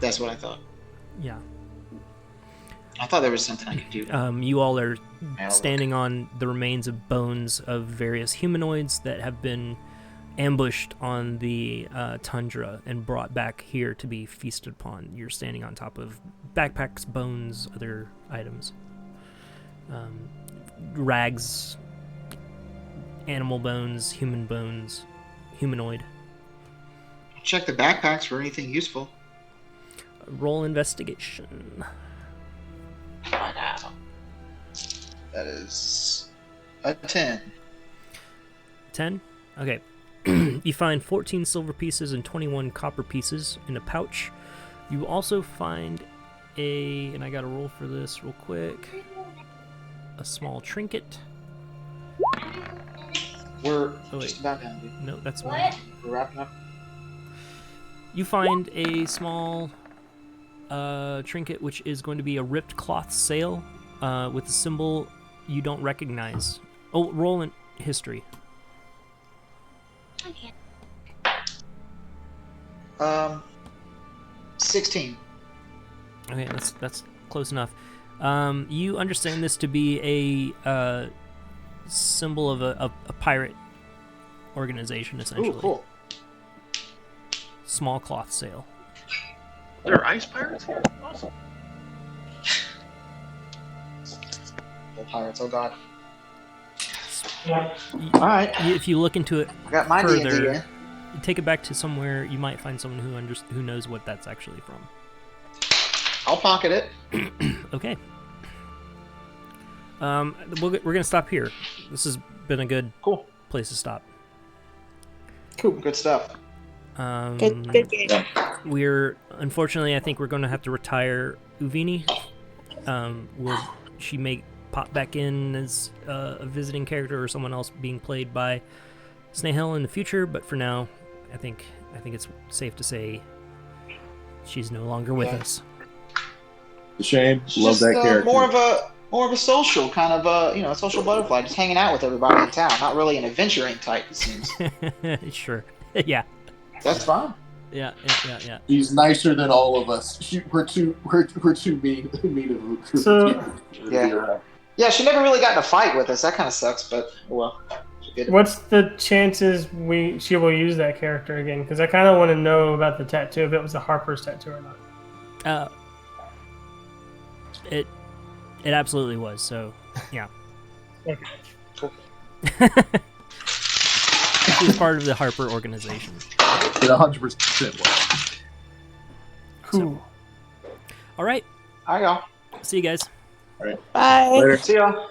That's what I thought. Yeah. I thought there was something I could do. You all are I'll standing on the remains of bones of various humanoids that have been ambushed on the tundra and brought back here to be feasted upon. You're standing on top of backpacks, bones, other items. Rags, animal bones, humanoid. Check the backpacks for anything useful. Roll investigation. That is a 10. 10? Okay. You find 14 silver pieces and 21 copper pieces in a pouch. You also find and I gotta roll for this real quick, a small trinket. We're just about done, dude. No, that's mine. We're wrapping up. You find a small trinket, which is going to be a ripped cloth sail with a symbol you don't recognize. Oh, roll in history. 16. Okay, that's close enough. You understand this to be a symbol of a pirate organization, essentially. Ooh, cool. Small cloth sail. There are ice pirates here. Awesome. The pirates, oh god. Y- Alright. If you look into it I got my D&D further, in. take it back to somewhere, you might find someone who knows what that's actually from. I'll pocket it. Okay. We're gonna stop here. This has been a good Cool. place to stop. Cool. Good stuff. Good game. Unfortunately, I think we're going to have to retire Uvini. She may pop back in as a visiting character or someone else being played by Snehal in the future, but for now, I think it's safe to say she's no longer with us. The shame. She's Love just, that character. more of a social kind of a social butterfly, just hanging out with everybody in town. Not really an adventuring type, it seems. Sure. Yeah. That's fine. Yeah. She's nicer than all of us. We're too mean of So- Yeah, she never really got in a fight with us. That kind of sucks, but well. She did. What's the chances she will use that character again? Because I kind of want to know about the tattoo, if it was a Harper's tattoo or not. It absolutely was. So, yeah. Okay. Cool. She's part of the Harper organization. It 100% was. Cool. All right. All right, y'all. See you guys. Bye. Later. See y'all.